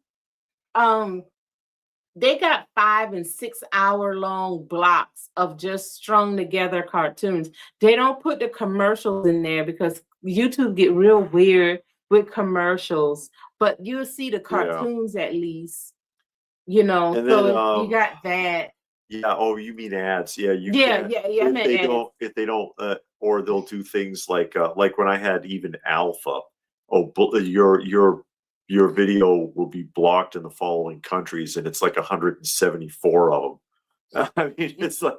They got 5 and 6 hour long blocks of just strung together cartoons. They don't put the commercials in there because YouTube get real weird with commercials, but you'll see the cartoons at least. You know, and so then, you got that. Yeah. Oh, you mean ads? Yeah. If they don't, or they'll do things like when I had even Alpha. Oh, your video will be blocked in the following countries, and it's like 174 of them. I mean, it's like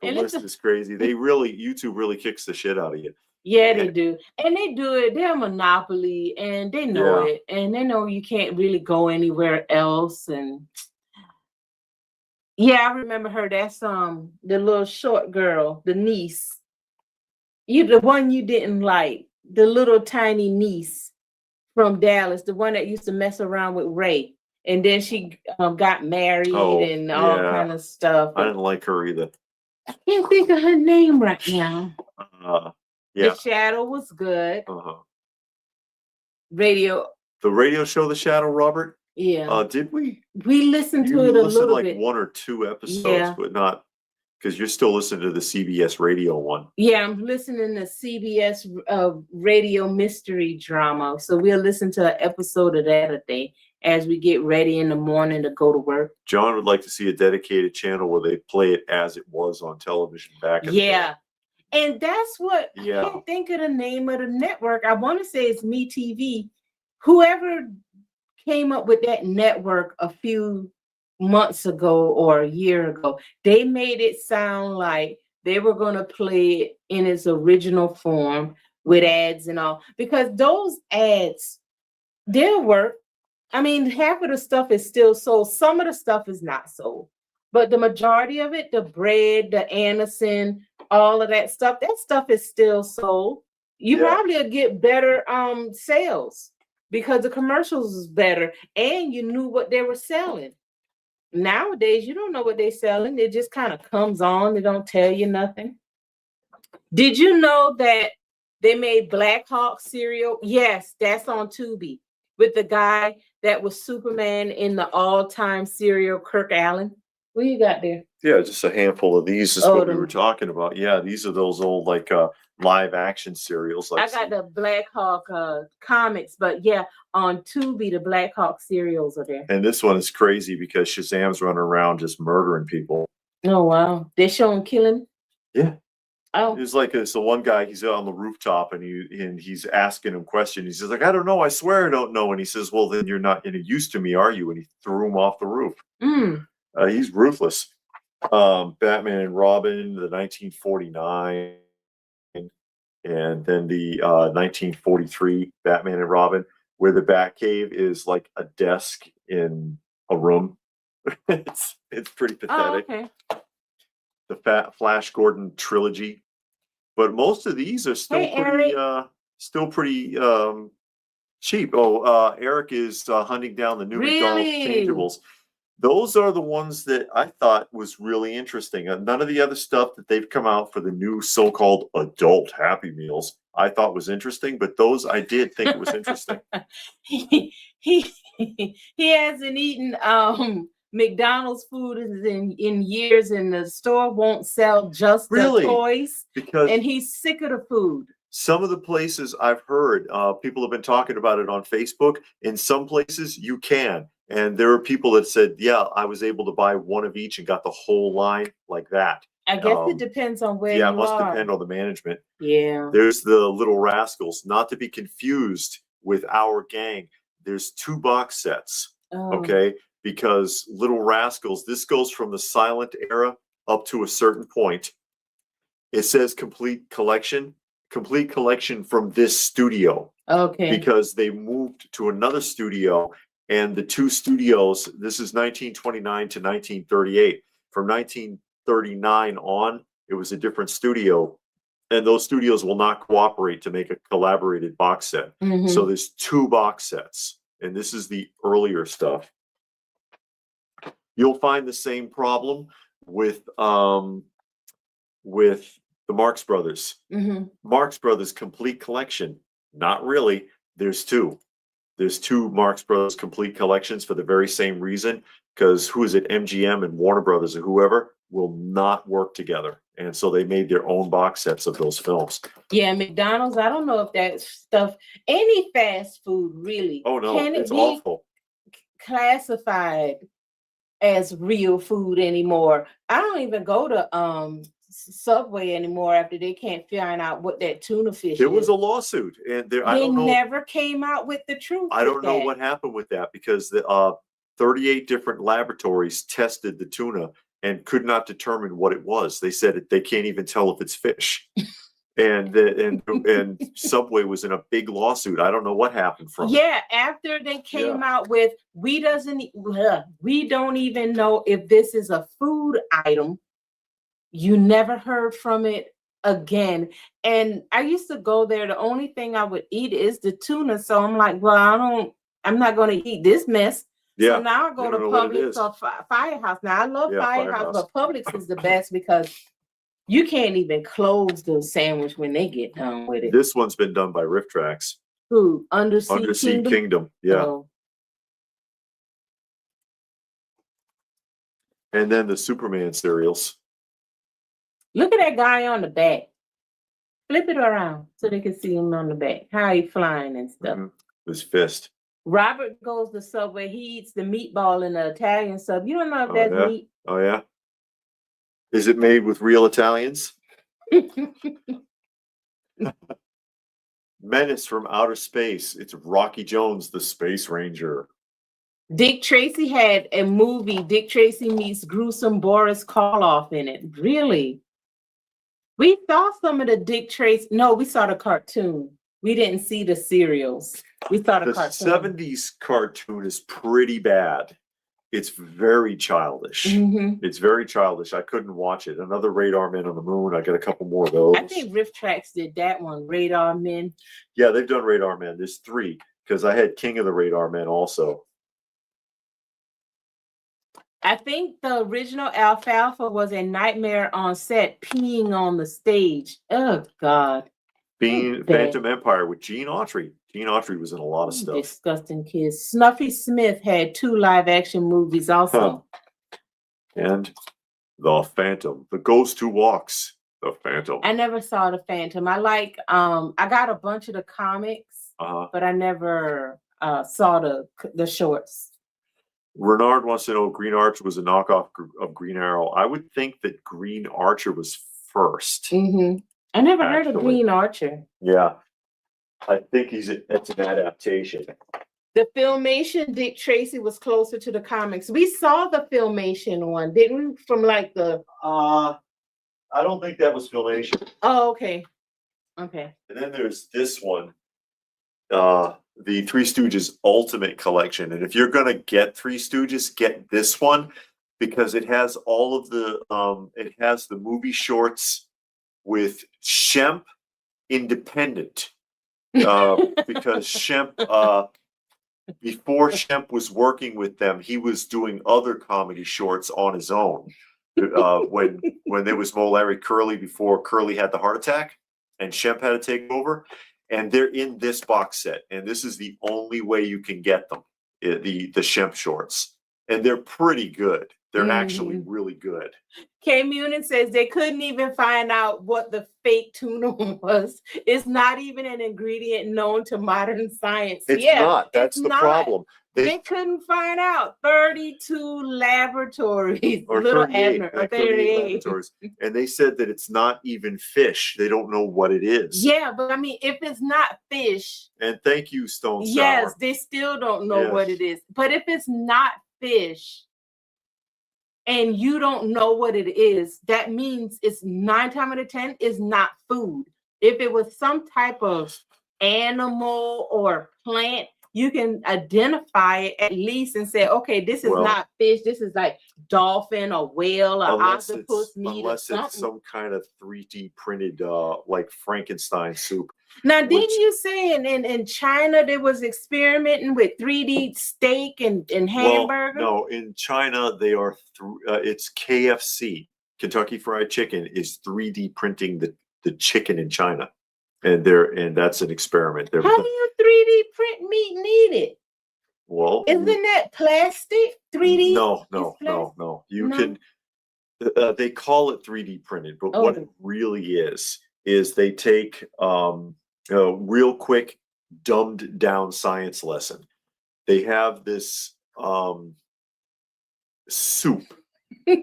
the list is crazy. YouTube really kicks the shit out of you. Yeah, they do. And they do it. They're a monopoly, and they know it. And they know you can't really go anywhere else. And yeah, I remember her. That's the little short girl, the niece. The one you didn't like, the little tiny niece from Dallas, the one that used to mess around with Ray. And then she got married and all kind of stuff. I didn't like her either. I can't think of her name right now. Yeah. The Shadow was good. Radio. The radio show, The Shadow, Robert? Yeah. Did we? We listened to it a little bit. Like 1 or 2 episodes, but not, because you're still listening to the CBS radio one. Yeah, I'm listening to CBS radio mystery drama. So we'll listen to an episode of that a day as we get ready in the morning to go to work. John would like to see a dedicated channel where they play it as it was on television back in the day. And that's what I can't think of the name of the network. I want to say it's MeTV. Whoever came up with that network a few months ago or a year ago, they made it sound like they were going to play it in its original form with ads and all. Because those ads, they'll work. I mean, half of the stuff is still sold. Some of the stuff is not sold. But the majority of it, the bread, the Anderson, all of that stuff is still sold. You probably will get better sales because the commercials is better and you knew what they were selling. Nowadays, you don't know what they're selling. It just kind of comes on. They don't tell you nothing. Did you know that they made Black Hawk cereal? Yes, that's on Tubi with the guy that was Superman in the all-time cereal, Kirk Allen. What you got there? Yeah, just a handful of these is what we were talking about. Yeah, these are those old like live action serials. I got the Black Hawk comics, but on Tubi, the Black Hawk serials are there. And this one is crazy because Shazam's running around just murdering people. Oh, wow. They show him killing? Yeah. Oh, It's like it's the one guy. He's on the rooftop and he's asking him questions. He's like, I don't know. I swear I don't know. And he says, well, then you're not any use to me, are you? And he threw him off the roof. He's ruthless. Batman and Robin, the 1949, and then the 1943 Batman and Robin, where the Batcave is like a desk in a room. it's pretty pathetic. okay. The Flash Gordon trilogy, but most of these are still pretty cheap. Eric is hunting down the new McDonald's changeables. Those are the ones that I thought was really interesting. None of the other stuff that they've come out for the new so-called adult Happy Meals I thought was interesting, but those I did think it was interesting. he hasn't eaten McDonald's food in years, and the store won't sell just the toys and he's sick of the food. Some of the places I've heard, people have been talking about it on Facebook. In some places you can. And there are people that said, yeah, I was able to buy one of each and got the whole line like that. I guess it depends on where you are. Yeah, it must depend on the management. Yeah. There's the Little Rascals, not to be confused with Our Gang. There's 2 box sets, okay? Because Little Rascals, this goes from the silent era up to a certain point. It says complete collection from this studio. Okay. Because they moved to another studio. And the 2 studios, this is 1929 to 1938. From 1939 on, it was a different studio. And those studios will not cooperate to make a collaborated box set. So there's 2 box sets. And this is the earlier stuff. You'll find the same problem with the Marx Brothers. Marx Brothers complete collection. Not really. There's 2. There's 2 Marx Brothers complete collections for the very same reason, because who is it? MGM and Warner Brothers or whoever will not work together. And so they made their own box sets of those films. Yeah, McDonald's, I don't know if that stuff, any fast food really. Oh, no, it's awful. Classified as real food anymore. I don't even go to Subway anymore after they can't find out what that tuna fish is. There was a lawsuit, and they never came out with the truth. I don't know what happened with that, because the 38 different laboratories tested the tuna and could not determine what it was. They said they can't even tell if it's fish. and Subway was in a big lawsuit. I don't know what happened from it. Yeah, after they came out with we don't even know if this is a food item. You never heard from it again. And I used to go there. The only thing I would eat is the tuna. So I'm like, well, I'm not going to eat this mess. Yeah. So now I go to Publix or Firehouse. Now I love Firehouse, but Publix is the best because you can't even close the sandwich when they get done with it. This one's been done by Riff Tracks. Who? Undersea Kingdom. Yeah. Oh. And then the Superman cereals. Look at that guy on the back. Flip it around so they can see him on the back. How he flying and stuff. His fist. Robert goes to Subway. He eats the meatball in the Italian sub. You don't know if that's meat. Oh, yeah? Is it made with real Italians? Menace from Outer Space. It's Rocky Jones, the Space Ranger. Dick Tracy had a movie, Dick Tracy Meets Gruesome Boris Karloff, in it. Really? We saw some of the Dick Tracy. No, we saw the cartoon. We didn't see the serials. We saw the cartoon. The 70s cartoon is pretty bad. It's very childish. It's very childish. I couldn't watch it. Another Radar Men on the Moon. I got a couple more of those. I think Riff Tracks did that one, Radar Men. Yeah, they've done Radar Men. There's 3, because I had King of the Radar Men also. I think the original Alfalfa was a nightmare on set, peeing on the stage. Oh, God. Phantom Empire with Gene Autry. Gene Autry was in a lot of stuff. Disgusting kids. Snuffy Smith had 2 live-action movies also. And The Phantom. The Ghost Who Walks. The Phantom. I never saw The Phantom. I got a bunch of the comics, but I never saw the shorts. Renard wants to know if Green Archer was a knockoff of Green Arrow. I would think that Green Archer was first. I never heard of Actually. Green Archer. Yeah. I think it's an adaptation. The Filmation Dick Tracy was closer to the comics. We saw the Filmation one, didn't we? From like the I don't think that was Filmation. Oh, okay. Okay. And then there's this one, the Three Stooges Ultimate Collection. And if you're gonna get Three Stooges, get this one because it has all of the it has the movie shorts with Shemp independent. Because Shemp before Shemp was working with them, he was doing other comedy shorts on his own. When there was Mo Larry Curly before Curly had the heart attack and Shemp had to take over, and they're in this box set, and this is the only way you can get them, the Shemp shorts, and they're pretty good. They're actually really good. K Munin says they couldn't even find out what the fake tuna was. It's not even an ingredient known to modern science. It's not. That's the problem. They couldn't find out. 32 laboratories. Or Little 38, Abner, or 38 laboratories. And they said that it's not even fish. They don't know what it is. Yeah, but I mean, if it's not fish. And thank you, Stone Sour. Yes, they still don't know what it is. But if it's not fish, and you don't know what it is, that means it's 9 times out of 10 is not food. If it was some type of animal or plant, you can identify it at least and say, okay, this is not fish. This is like dolphin or whale or octopus meat or something. Unless it's some kind of 3D printed, like Frankenstein soup. Now, didn't you say in China there was experimenting with 3D steak and hamburger? Well, no, in China they are. It's KFC, Kentucky Fried Chicken, is 3D printing the chicken in China, and that's an experiment. How do you 3D print meat and eat it? Well, isn't that plastic? 3D? No. You can. They call it 3D printed, but what it really is they take a real quick, dumbed down science lesson. They have this soup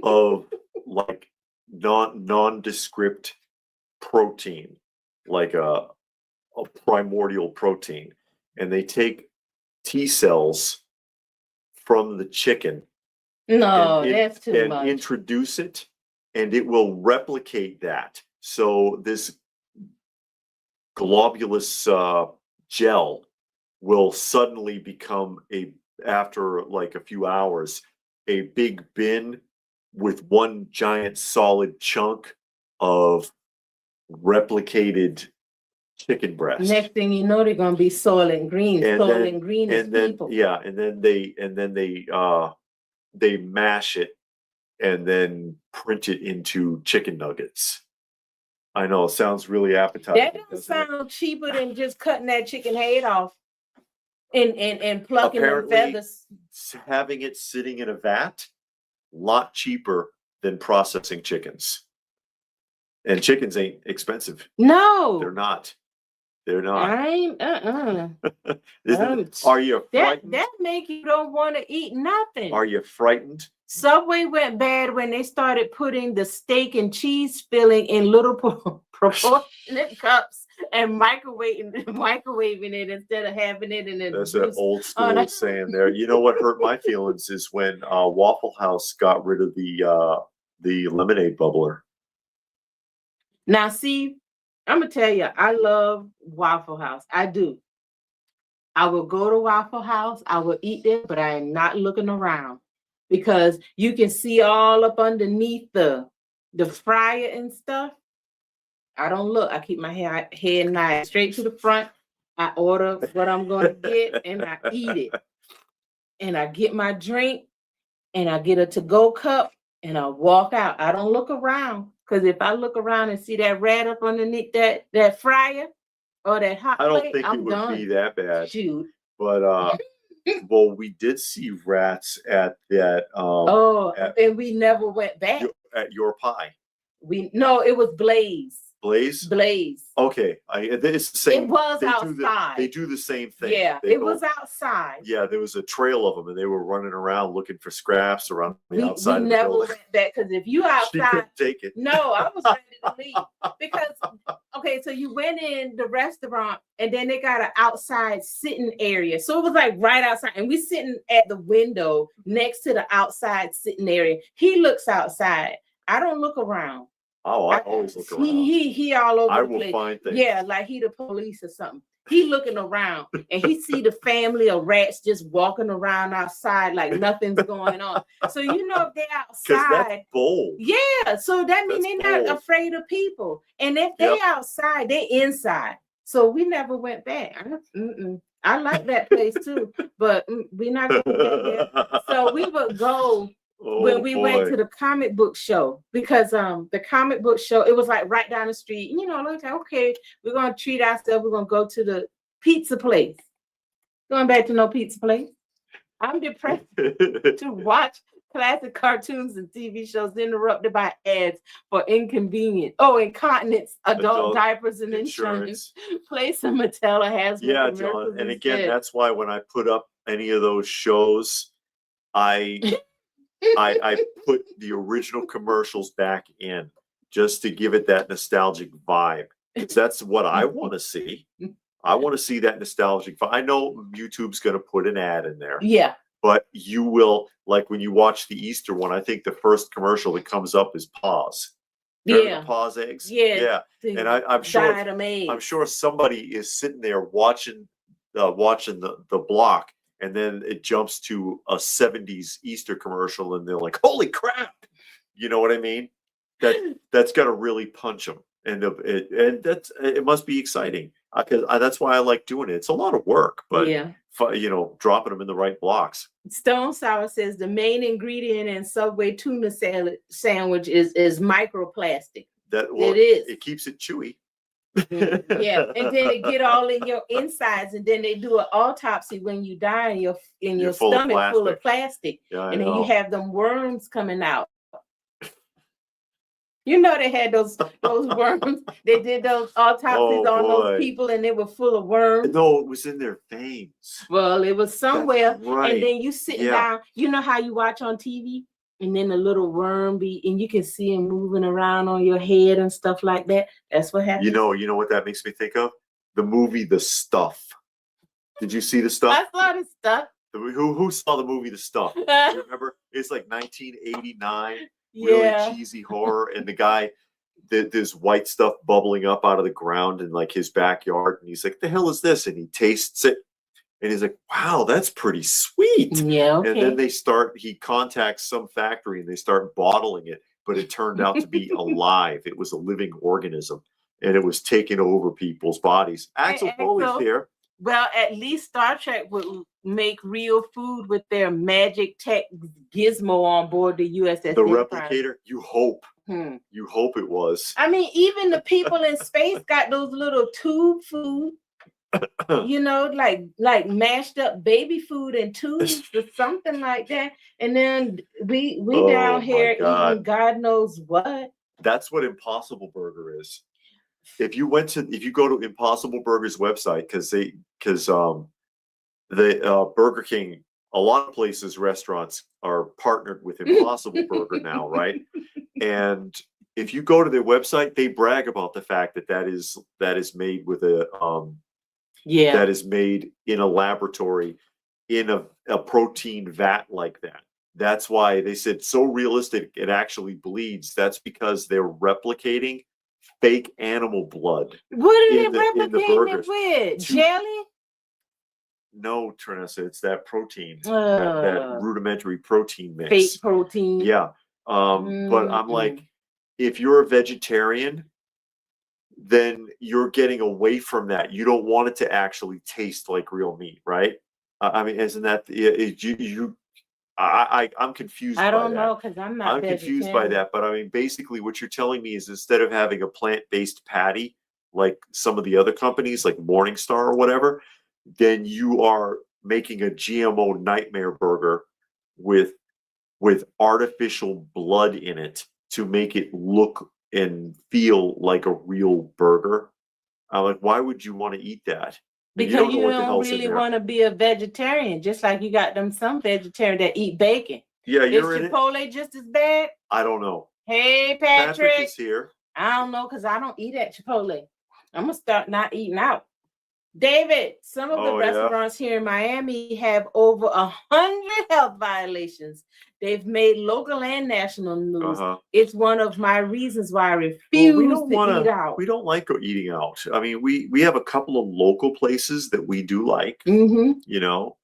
of like nondescript protein, like a primordial protein, and they take T cells from the chicken. No, that's too much. And introduce it, and it will replicate that. So this globulous gel will suddenly become after like a few hours, a big bin with one giant solid chunk of replicated chicken breast. Next thing you know, they're gonna be Soylent Green. Soylent Green is people. Yeah, and then they mash it and then print it into chicken nuggets. I know, it sounds really appetizing. That doesn't sound cheaper than just cutting that chicken head off and plucking the feathers. Having it sitting in a vat, lot cheaper than processing chickens. And chickens ain't expensive. No, they're not. They're not. Are you frightened? That make you don't want to eat nothing. Are you frightened? Subway went bad when they started putting the steak and cheese filling in little proportionate cups and microwaving it instead of having it in a. That's an old school saying there. You know what hurt my feelings is when Waffle House got rid of the lemonade bubbler. Now, see, I'm gonna tell you, I love Waffle House. I do. I will go to Waffle House. I will eat there, but I am not looking around because you can see all up underneath the fryer and stuff. I don't look. I keep my head nice, straight to the front. I order what I'm going to get, and I eat it. And I get my drink, and I get a to-go cup, and I walk out. I don't look around. Because if I look around and see that rat up underneath that fryer or that hot plate, I don't think it would be that bad. Shoot. But well, we did see rats at that. And we never went back. At Your Pie. No, it was Blaze. Blaze? Blaze. Okay, it's the same. It was they outside. They do the same thing. Yeah, They it go, was outside. Yeah, there was a trail of them, and they were running around looking for scraps around the outside We of the never building. went back because if you She outside, couldn't take it. no, I was ready to leave because okay, so you went in the restaurant and then they got an outside sitting area, so it was like right outside, and we sitting at the window next to the outside sitting area. He looks outside. I don't look around. Oh, I always look around. He all over I the will place. find things. Yeah, like he the police or something. He looking around and he see the family of rats just walking around outside like nothing's going on. So you know if they're outside, that's bold. yeah. So that means they're not bold. afraid of people. And if they outside, they inside. So we never went back. I like that place too, but we're not going back there. So we would go. When we went to the comic book show, because the comic book show, it was like right down the street. You know, like, okay, we're gonna treat ourselves. We're gonna go to the pizza place. Going back to no pizza place. I'm depressed to watch classic cartoons and TV shows interrupted by ads for incontinence, adult diapers and insurance. Play some Mattel has. Yeah, John. And again, that's why when I put up any of those shows, I put the original commercials back in just to give it that nostalgic vibe. That's what I want to see. I want to see that nostalgic vibe. I know YouTube's going to put an ad in there. Yeah. But you will, like when you watch the Easter one, I think the first commercial that comes up is Paws. Yeah. Paws eggs. Yeah. And I'm sure somebody is sitting there watching the block. And then it jumps to a 70s Easter commercial, and they're like, "Holy crap!" You know what I mean? That's got to really punch them, and it must be exciting because that's why I like doing it. It's a lot of work, but dropping them in the right blocks. Stone Sour says the main ingredient in Subway tuna sandwich is microplastic. It is. It keeps it chewy. Yeah, and then it get all in your insides, and then they do an autopsy when you die, and your stomach full of plastic, and then you have them worms coming out. You know they had those worms. They did those autopsies on those people, and they were full of worms. No, it was in their veins. Well, it was somewhere, right. And then you sitting down. You know how you watch on TV? And then a little worm and you can see him moving around on your head and stuff like that. That's what happened. You know what that makes me think of? The movie The Stuff. Did you see The Stuff? I saw The Stuff. Who saw the movie The Stuff? You remember? It's like 1989. Really cheesy horror. And the guy, there's white stuff bubbling up out of the ground in like his backyard. And he's like, "The hell is this?" And he tastes it. And he's like, "Wow, that's pretty sweet." Yeah. Okay. And then he contacts some factory and they start bottling it, but it turned out to be alive. It was a living organism and it was taking over people's bodies. Axel Foley's there. Well, at least Star Trek would make real food with their magic tech gizmo on board the USS. The replicator, you hope. You hope it was. I mean, even the people in space got those little tube food. You know, like mashed up baby food in tubes or something like that. And then we down here eating God knows what. That's what Impossible Burger is. If you go to Impossible Burger's website, because Burger King, a lot of places, restaurants are partnered with Impossible Burger now, right? And if you go to their website, they brag about the fact that is made with that is made in a laboratory in a protein vat like that. That's why they said so realistic it actually bleeds. That's because they're replicating fake animal blood. What are they replicating it with? Jelly? No, Trinessa, it's that protein, that rudimentary protein mix. Fake protein. Yeah. But I'm like, if you're a vegetarian, then you're getting away from that. You don't want it to actually taste like real meat, right? I mean, isn't that I'm confused. I don't know because I'm not. I'm confused by that, but I mean, basically, what you're telling me is instead of having a plant-based patty like some of the other companies, like Morningstar or whatever, then you are making a GMO nightmare burger with artificial blood in it to make it look and feel like a real burger. I'm like, why would you want to eat that? And Because you what the don't hell's in really there. want to be a vegetarian, just like you got them some vegetarian that eat bacon. Yeah, Is you're in it. Chipotle just as bad? I don't know. Hey, Patrick Patrick. is here. I don't know, because I don't eat at Chipotle. I'm gonna start not eating out. David, some of the restaurants here in Miami have over 100 health violations. They've made local and national news. It's one of my reasons why I refuse to eat out. We don't like eating out. I mean, we have a couple of local places that we do like. You know,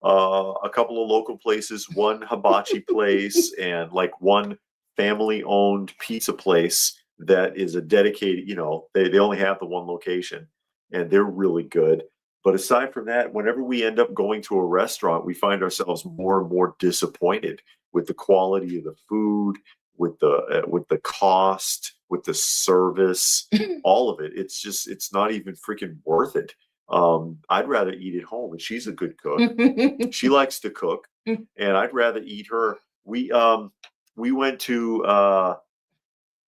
a couple of local places, one hibachi place, and like one family-owned pizza place that is a dedicated. You know, they only have the one location, and they're really good. But aside from that, whenever we end up going to a restaurant, we find ourselves more and more disappointed with the quality of the food, with the cost, with the service, all of it. It's not even freaking worth it. I'd rather eat at home, and she's a good cook. She likes to cook, and I'd rather eat her. We went to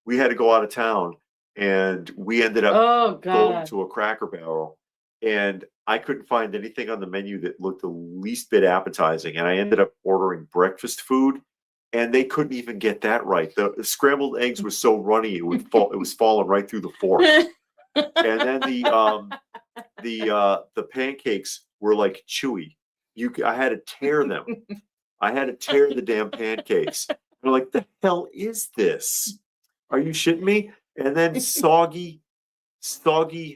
we had to go out of town, and we ended up going to a Cracker Barrel, and I couldn't find anything on the menu that looked the least bit appetizing, and I ended up ordering breakfast food, and they couldn't even get that right. The scrambled eggs was so runny it would fall. It was falling right through the fork, and then the pancakes were like chewy. I had to tear them. I had to tear the damn pancakes. I'm like, the hell is this? Are you shitting me? And then soggy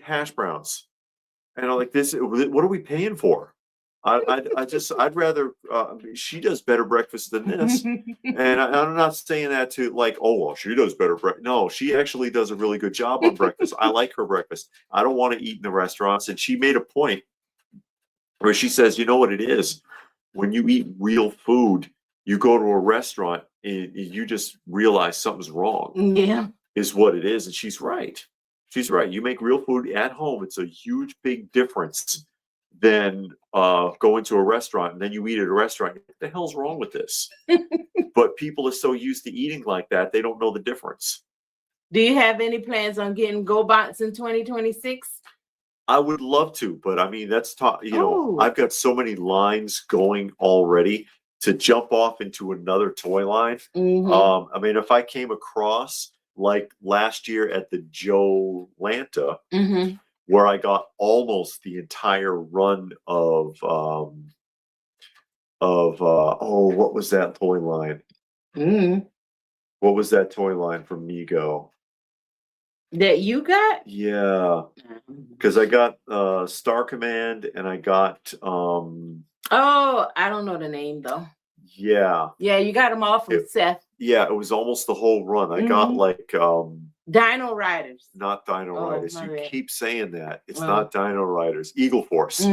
hash browns. And I'm like, what are we paying for? I'd rather, she does better breakfast than this. And I'm not saying that to like, oh, well, she does better breakfast. No, she actually does a really good job on breakfast. I like her breakfast. I don't want to eat in the restaurants. And she made a point where she says, you know what it is? When you eat real food, you go to a restaurant and you just realize something's wrong. Yeah. Is what it is. And she's right. She's right. You make real food at home. It's a huge, big difference than going to a restaurant and then you eat at a restaurant. What the hell's wrong with this? But people are so used to eating like that, they don't know the difference. Do you have any plans on getting GoBots in 2026? I would love to, but I mean, that's I've got so many lines going already to jump off into another toy line. I mean, if I came across like last year at the Joe Lanta, where I got almost the entire run of what was that toy line? What was that toy line from Mego? That you got? Yeah, because I got Star Command and I got oh, I don't know the name though. Yeah, you got them all from Seth. Yeah, it was almost the whole run. I got like Dino Riders. Not Dino Riders. You keep saying that. It's not Dino Riders. Eagle Force.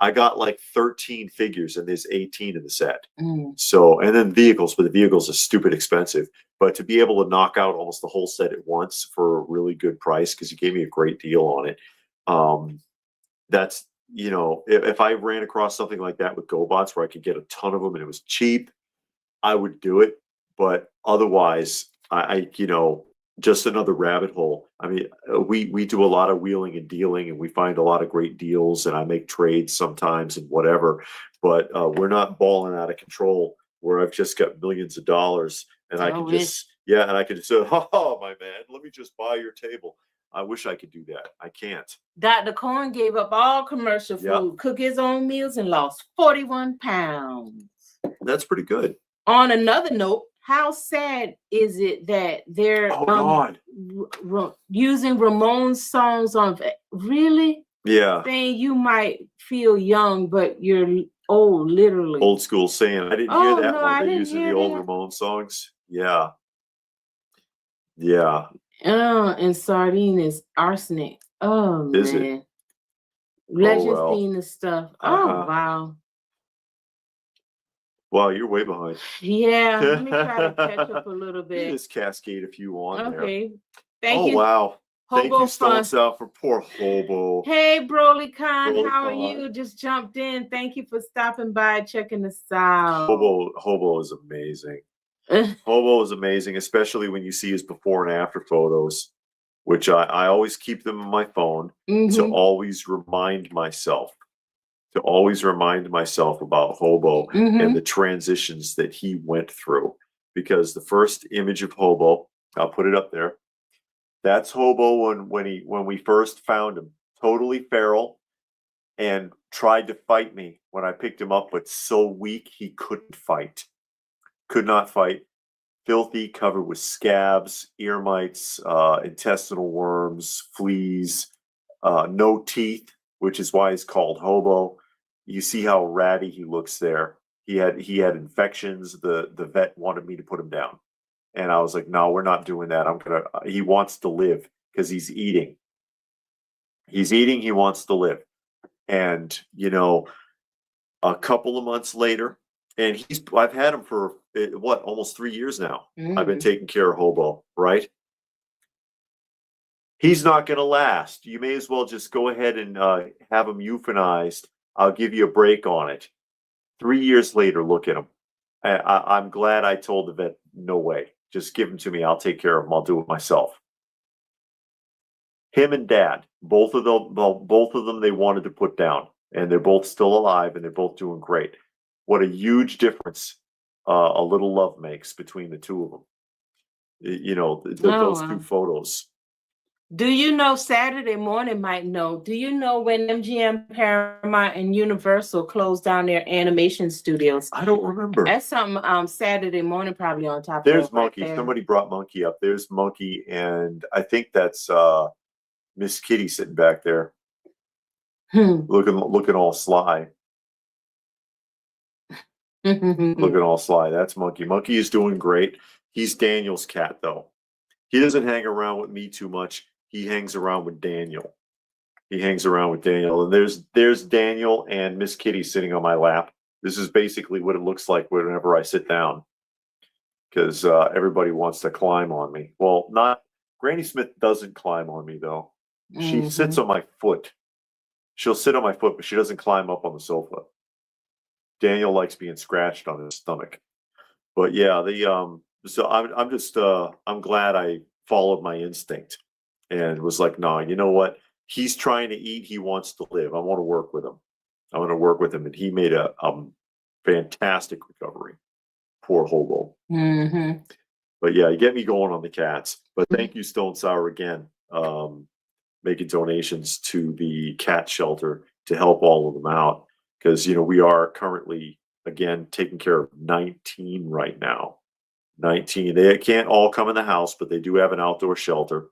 I got like 13 figures and there's 18 in the set. So, and then vehicles, but the vehicles are stupid expensive. But to be able to knock out almost the whole set at once for a really good price, because you gave me a great deal on it. That's, you know, if I ran across something like that with GoBots where I could get a ton of them and it was cheap, I would do it. But otherwise, I you know, just another rabbit hole. I mean, we do a lot of wheeling and dealing, and we find a lot of great deals, and I make trades sometimes and whatever. But we're not balling out of control where I've just got millions of dollars and I can just and I can just say, oh my man, let me just buy your table. I wish I could do that. I can't. Dr. Corn gave up all commercial food, cook his own meals, and lost 41 pounds. That's pretty good. On another note, how sad is it that they're using Ramones songs on really? Yeah. Saying you might feel young, but you're old, literally. Old school saying. I didn't hear that one. They're using the old Ramones songs. Yeah. Yeah. And sardine is arsenic. Oh, is man. It? Legends theme and stuff. Oh, wow. Wow, you're way behind. Yeah, let me try to catch up a little bit. Just cascade if you want. Okay. There. Thank you. Oh, wow. Thank Hobo you, Stone South, for poor Hobo. Hey, Broly Khan, how are you? Just jumped in. Thank you for stopping by, checking us out. Hobo is amazing. Hobo is amazing, especially when you see his before and after photos, which I always keep them on my phone to always remind myself, about Hobo and the transitions that he went through. Because the first image of Hobo, I'll put it up there. That's Hobo when we first found him, totally feral, and tried to fight me when I picked him up, but so weak he couldn't fight. Could not fight. Filthy, covered with scabs, ear mites, intestinal worms, fleas, no teeth, which is why he's called Hobo. You see how ratty he looks there. He had infections. The vet wanted me to put him down, and I was like, no, we're not doing that. He wants to live because he's eating. He wants to live. And, a couple of months later, and I've had him for almost 3 years now. I've been taking care of Hobo, right? He's not going to last. You may as well just go ahead and have him euthanized. I'll give you a break on it. 3 years later, look at him. I'm glad I told the vet, no way. Just give him to me. I'll take care of him. I'll do it myself. Him and Dad, both of them, they wanted to put down, and they're both still alive, and they're both doing great. What a huge difference a little love makes between the two of them. Those two photos. Do you know, Saturday Morning might know, do you know when MGM, Paramount, and Universal closed down their animation studios? I don't remember. That's something Saturday Morning probably on top There's of. Monkey. Right there. Somebody brought Monkey up. There's Monkey, and I think that's Miss Kitty sitting back there. Looking all sly. Looking all sly. That's Monkey. Monkey is doing great. He's Daniel's cat, though. He doesn't hang around with me too much. He hangs around with Daniel. And there's Daniel and Miss Kitty sitting on my lap. This is basically what it looks like whenever I sit down, because everybody wants to climb on me. Well, Granny Smith doesn't climb on me, though. She sits on my foot. She'll sit on my foot, but she doesn't climb up on the sofa. Daniel likes being scratched on his stomach. But yeah, so I'm glad I followed my instinct and was like, no, you know what? He's trying to eat. He wants to live. I want to work with him. And he made a fantastic recovery. Poor Hobo. But yeah, you get me going on the cats. But thank you, Stone Sour, again, making donations to the cat shelter to help all of them out. Because, we are currently, again, taking care of 19 right now. 19. They can't all come in the house, but they do have an outdoor shelter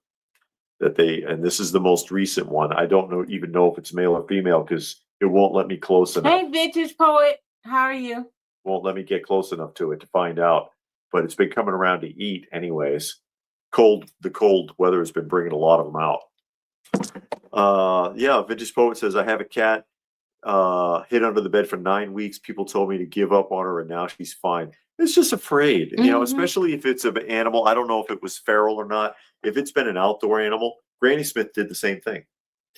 and this is the most recent one. I don't even know if it's male or female because it won't let me close enough. Hey, Vintage Poet, how are you? Won't let me get close enough to it to find out, but it's been coming around to eat anyways. The cold weather has been bringing a lot of them out. Yeah, Vintage Poet says, I have a cat hid under the bed for 9 weeks. People told me to give up on her, and now she's fine. It's just afraid, especially if it's an animal. I don't know if it was feral or not. If it's been an outdoor animal, Granny Smith did the same thing.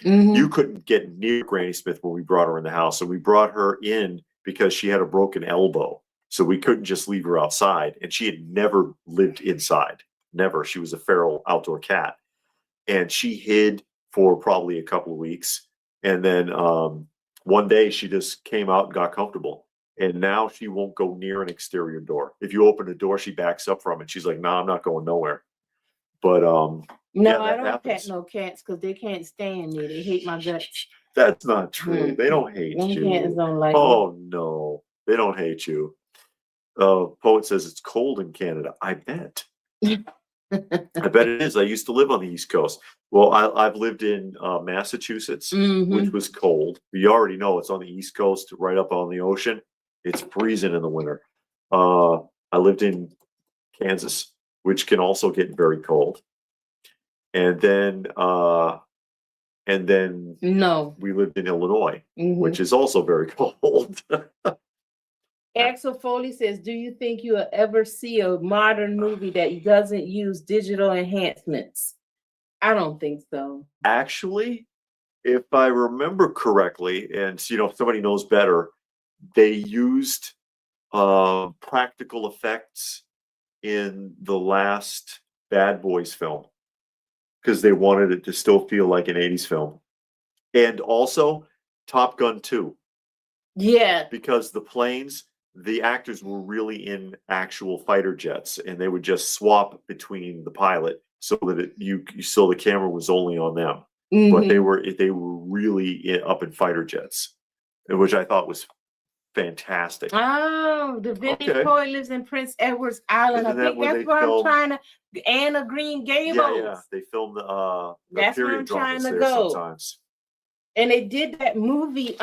You couldn't get near Granny Smith when we brought her in the house. So we brought her in because she had a broken elbow. So we couldn't just leave her outside. And she had never lived inside. Never. She was a feral outdoor cat. And she hid for probably a couple of weeks. And then one day she just came out and got comfortable. And now she won't go near an exterior door. If you open the door, she backs up from it. She's like, "No, I'm not going nowhere." But no, yeah, I don't pet no cats because they can't stand me. They hate my guts. That's not true. They don't hate you. Cats don't like me. No, they don't hate you. Poet says it's cold in Canada. I bet. I bet it is. I used to live on the East Coast. Well, I've lived in Massachusetts, which was cold. You already know it's on the East Coast, right up on the ocean. It's freezing in the winter. I lived in Kansas, which can also get very cold. And then we lived in Illinois, which is also very cold. Axel Foley says, do you think you'll ever see a modern movie that doesn't use digital enhancements? I don't think so. Actually, if I remember correctly, and if somebody knows better, they used practical effects in the last Bad Boys film because they wanted it to still feel like an 80s film. And also Top Gun 2. Yeah. Because the planes, the actors were really in actual fighter jets, and they would just swap between the pilot so that the camera was only on them. Mm-hmm. But they were really up in fighter jets, which I thought was fantastic. Oh, the Vinny Poet lives in Prince Edward's Island. Isn't I think that's where I'm trying to. Anna Green Gables. Yeah. They filmed the that's where I'm period trying dramas to there go. sometimes. And they did that movie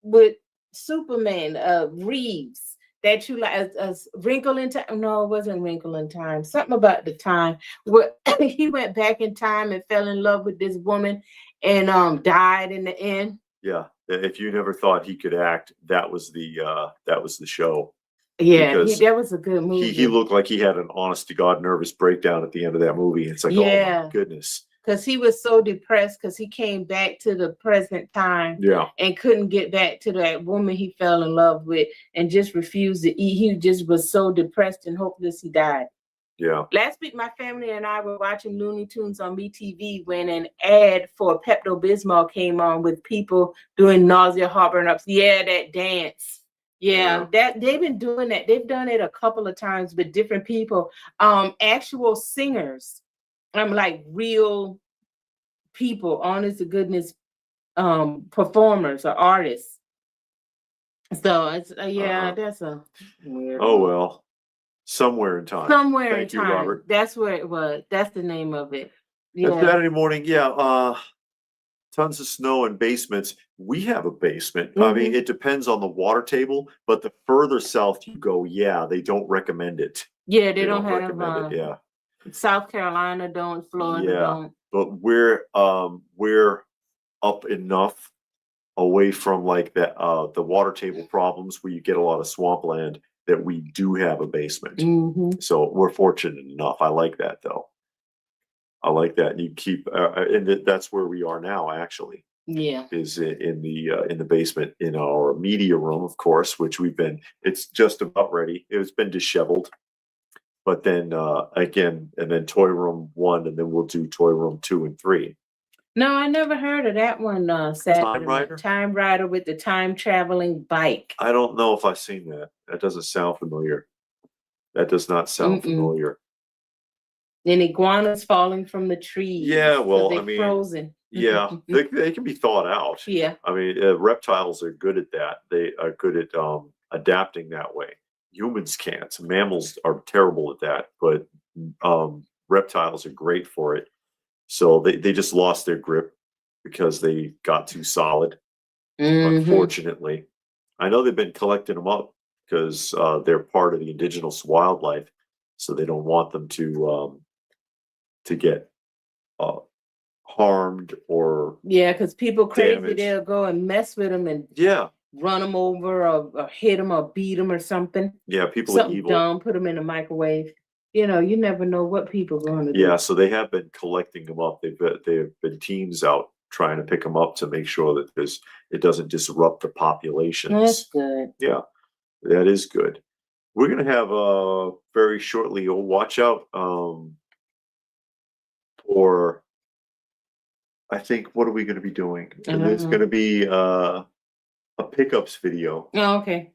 with Superman, Reeves, that you like a Wrinkle in Time. No, it wasn't Wrinkle in Time. Something about the time where he went back in time and fell in love with this woman and died in the end. Yeah. If you never thought he could act, that was the show. Yeah, that was a good movie. He looked like he had an honest to God nervous breakdown at the end of that movie. It's like, oh my goodness. Because he was so depressed because he came back to the present time and couldn't get back to that woman he fell in love with and just refused to eat. He just was so depressed and hopeless he died. Yeah. Last week, my family and I were watching Looney Tunes on BTV when an ad for Pepto-Bismol came on with people doing nausea, heartburn ups. Yeah, that dance. Yeah, that they've been doing that. They've done it a couple of times with different people. Actual singers. Like real people, honest to goodness, performers or artists. So it's that's a weird. Oh well. Somewhere in time. Somewhere in time. Robert. That's where it was. That's the name of it. Yeah. Saturday morning, tons of snow and basements. We have a basement. Mm-hmm. I mean, it depends on the water table, but the further south you go, they don't recommend it. Yeah, they don't have recommend it. Yeah. South Carolina don't, Florida don't. But we're up enough away from like the water table problems where you get a lot of swampland that we do have a basement. Mm-hmm. So we're fortunate enough. I like that though. I like that. You keep, and that's where we are now. Actually, is in the basement in our media room, of course, which it's just about ready. It's been disheveled, but then again, and then toy room 1, and then we'll do toy room 2 and 3. No, I never heard of that one. Time Rider with the time traveling bike. I don't know if I've seen that. That doesn't sound familiar. That does not sound familiar. And iguanas falling from the trees. Yeah, well, I mean, frozen. Yeah, they can be thawed out. Yeah, I mean, reptiles are good at that. They are good at adapting that way. Humans can't. Mammals are terrible at that, but reptiles are great for it. So they just lost their grip because they got too solid. Mm-hmm. Unfortunately, I know they've been collecting them up because they're part of the indigenous wildlife, so they don't want them to get harmed or because people crazy damaged. They'll go and mess with them and run them over or hit them or beat them or something. Yeah, people something are evil. Dumb, put them in the microwave. You never know what people are going to do. Yeah, so they have been collecting them up. They've been teams out trying to pick them up to make sure that it doesn't disrupt the populations. That's good. Yeah, that is good. We're gonna have very shortly. Watch out for. I think what are we going to be doing? And there's going to be a pickups video. Oh, okay.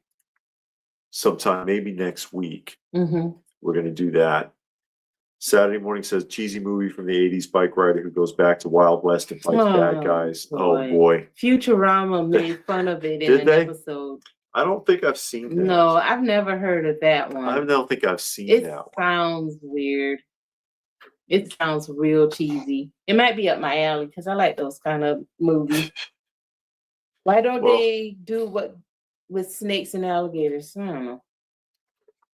Sometime maybe next week. Mm-hmm. We're going to do that. Saturday morning says cheesy movie from the 80s bike rider who goes back to Wild West and fights bad guys. Boy. Oh boy. Futurama made fun of it in an episode. I don't think I've seen that. No, I've never heard of that one. I don't think I've seen that one. It sounds weird. It sounds real cheesy. It might be up my alley because I like those kind of movies. Why don't they do what with snakes and alligators? I don't know.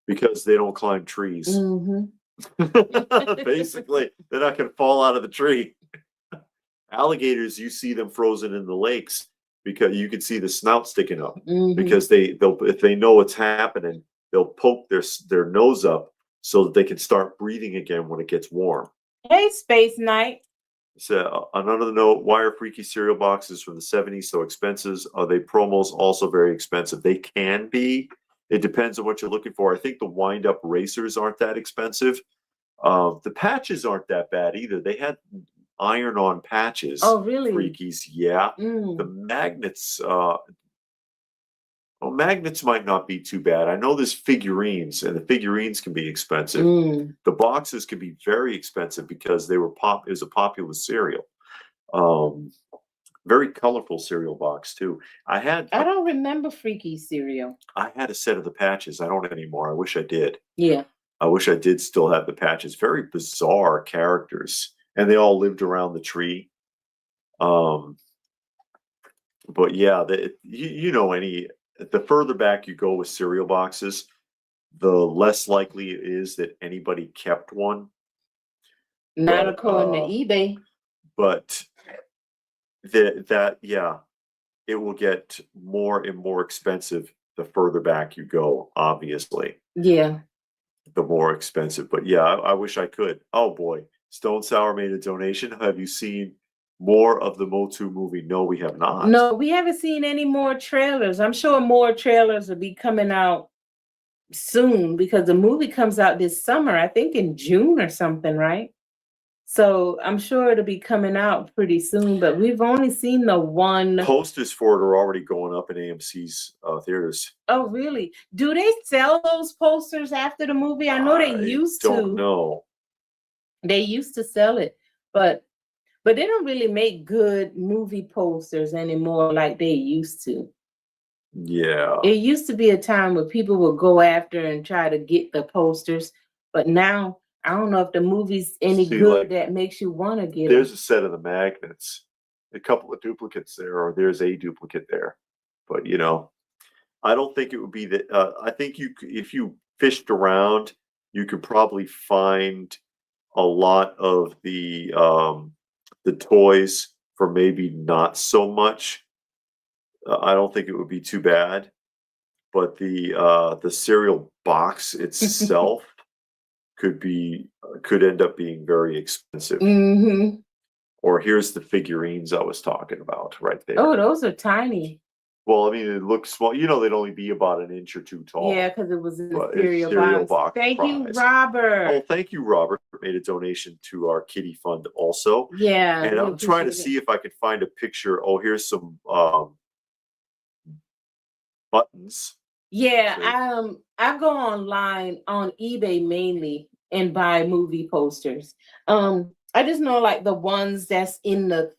Because they don't climb trees. Mm-hmm. Basically, they're not going to fall out of the tree. Alligators, you see them frozen in the lakes because you can see the snout sticking up. Mm-hmm. Because they'll if they know what's happening, they'll poke their nose up so that they can start breathing again when it gets warm. Hey, Space Knight. So another note, why are Freaky cereal boxes from the 70s so expensive? Are they promos also very expensive? They can be, It depends on what you're looking for. I think the wind-up racers aren't that expensive. The patches aren't that bad either. They had iron-on patches. Oh, really? Freakies, yeah. Mm. The magnets, well, magnets might not be too bad. I know there's figurines, and the figurines can be expensive. Mm. The boxes can be very expensive because they were it was a popular cereal. Very colorful cereal box too. I don't remember Freaky cereal. I had a set of the patches. I don't anymore. I wish I did. Yeah. I wish I did still have the patches. Very bizarre characters, and they all lived around the tree. But yeah, you know, the further back you go with cereal boxes, the less likely it is that anybody kept one. Not according to eBay. But yeah, it will get more and more expensive the further back you go, obviously. Yeah. The more expensive. But yeah, I wish I could. Oh boy. Stone Sour made a donation. Have you seen more of the Motu movie? No, we have not. No, we haven't seen any more trailers. I'm sure more trailers will be coming out soon because the movie comes out this summer, I think in June or something, right? So I'm sure it'll be coming out pretty soon, but we've only seen the one. Posters for it are already going up in AMC's theaters. Oh, really? Do they sell those posters after the movie? I know they used to. I don't know. They used to sell it, but they don't really make good movie posters anymore like they used to. Yeah. It used to be a time where people would go after and try to get the posters, but now I don't know if the movie's any good like, that makes you want to get there's it. A set of the magnets, a couple of duplicates there, or there's a duplicate there. But, you know, I don't think it would be that. I think if you fished around, you could probably find a lot of the toys for maybe not so much. I don't think it would be too bad. But the cereal box itself could end up being very expensive. Mm-hmm. Or here's the figurines I was talking about right there. Oh, those are tiny. Well, I mean, it looks small. You know, they'd only be about an inch or two tall. Yeah, because it was in the cereal box. Thank you, prize. Robert. Oh, thank you, Robert. Made a donation to our kitty fund also. Yeah. And I'm trying to see if I could find a picture. Oh, here's some buttons. Yeah, I go online on eBay mainly and buy movie posters. I just know like the ones that's in the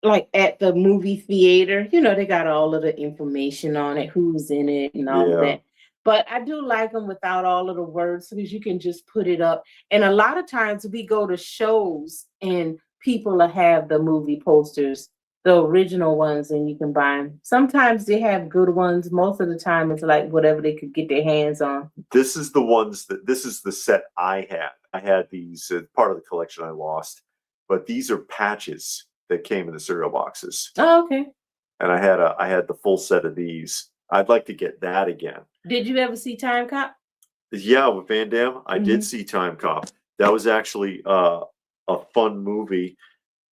like at the movie theater, you know, they got all of the information on it, who's in it and all of that. But I do like them without all of the words because you can just put it up. And a lot of times we go to shows and people will have the movie posters, the original ones, and you can buy them. Sometimes they have good ones. Most of the time it's like whatever they could get their hands on. This is the set I had. I had these part of the collection I lost, but these are patches that came in the cereal boxes. Oh, okay. And I had the full set of these. I'd like to get that again. Did you ever see Time Cop? Yeah, with Van Damme, I did see Time Cop. That was actually a fun movie,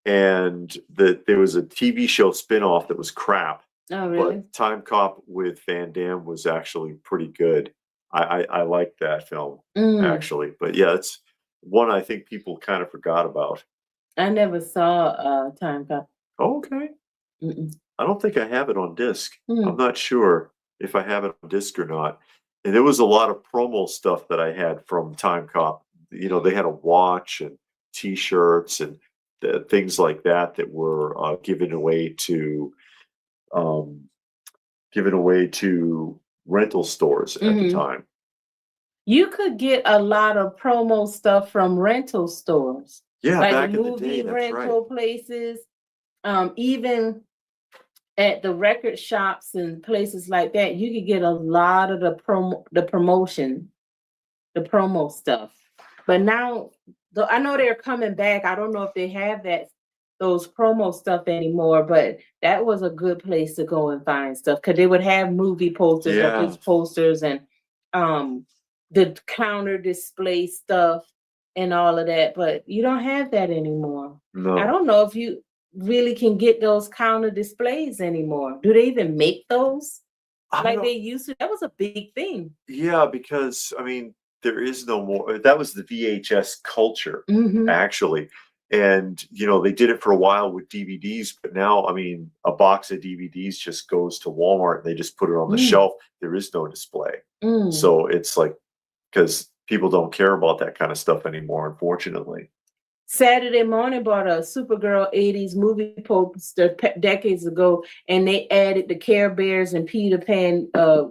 and there was a TV show spinoff that was crap. Oh, really? But Time Cop with Van Damme was actually pretty good. I liked that film actually, but yeah, it's one I think people kind of forgot about. I never saw Time Cop. Oh, okay. I don't think I have it on disc. I'm not sure if I have it on disc or not. And there was a lot of promo stuff that I had from Time Cop. You know, they had a watch and T-shirts and things like that were given away to rental stores at the time. You could get a lot of promo stuff from rental stores. Yeah, like back in the movie day, rental places, even at the record shops and places like that, you could get a lot of the promo stuff. But now, I know they're coming back. I don't know if they have those promo stuff anymore, but that was a good place to go and find stuff because they would have movie posters, posters, and the counter display stuff and all of that. But you don't have that anymore. No. I don't know if you really can get those counter displays anymore. Do they even make those? I like don't, they used to. That was a big thing. yeah, because I mean, there is no more. That was the VHS culture, Hmm. actually. And they did it for a while with DVDs, but now, I mean, a box of DVDs just goes to Walmart and they just put it on the Mm. shelf. There is no display. Mm. So it's like, because people don't care about that kind of stuff anymore, unfortunately. Saturday Morning bought a Supergirl 80s movie poster decades ago, and they added the Care Bears and Peter Pan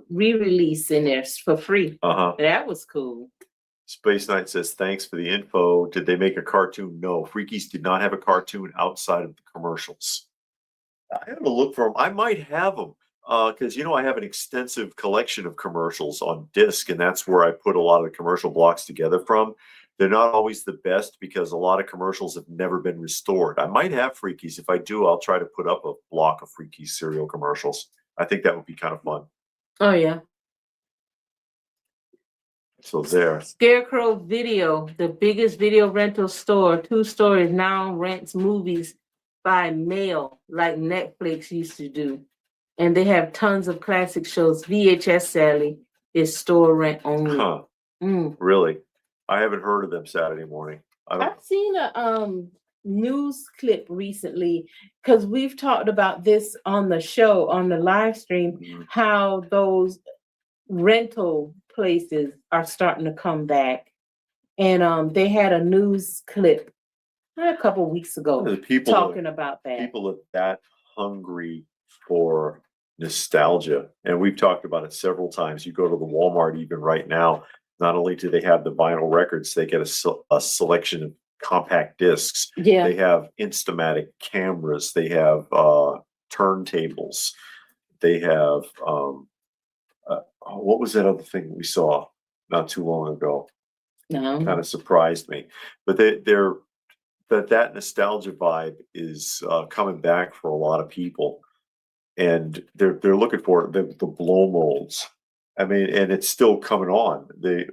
re-release in there for free. Uh-huh. That was cool. Space Knight says, thanks for the info. Did they make a cartoon? No. Freakies did not have a cartoon outside of the commercials. I have to look for them. I might have them because, I have an extensive collection of commercials on disc, and that's where I put a lot of the commercial blocks together from. They're not always the best because a lot of commercials have never been restored. I might have Freakies. If I do, I'll try to put up a block of Freakies cereal commercials. I think that would be kind of fun. Oh, yeah. So there. Scarecrow Video, the biggest video rental store, 2 stories, now rents movies by mail like Netflix used to do. And they have tons of classic shows. VHS, sadly, is store rent only. Huh. Really? I haven't heard of them Saturday morning. I've seen a news clip recently because we've talked about this on the show, on the live stream, how those rental places are starting to come back. And they had a news clip a couple of weeks ago talking about that. People are that hungry for nostalgia. And we've talked about it several times. You go to the Walmart even right now, not only do they have the vinyl records, they get a selection of compact discs. Yeah. They have Instamatic cameras. They have turntables. They have what was that other thing we saw not too long ago? No. Kind of surprised me. But that nostalgia vibe is coming back for a lot of people, and they're looking for it. The blow molds. I mean, and it's still coming on.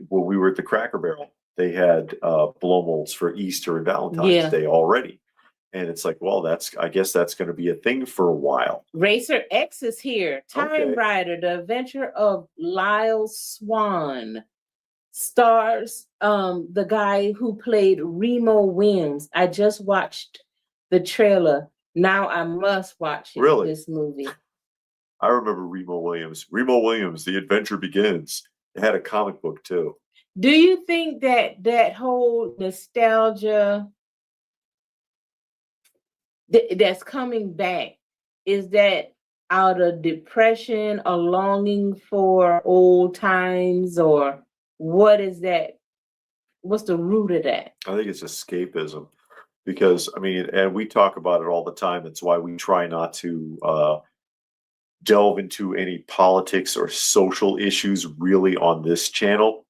When we were at the Cracker Barrel, they had blow molds for Easter and Valentine's Day already, and it's like, well, I guess that's going to be a thing for a while. Racer X is here. Time Rider: The Adventure of Lyle Swan. Stars the guy who played Remo Williams. I just watched the trailer. Now I must watch it, Really? This movie. I remember Remo Williams. Remo Williams, The Adventure Begins. It had a comic book too. Do you think that whole nostalgia that's coming back, is that out of depression, a longing for old times, or what is that? What's the root of that? I think it's escapism because, I mean, and we talk about it all the time. It's why we try not to delve into any politics or social issues really on this channel.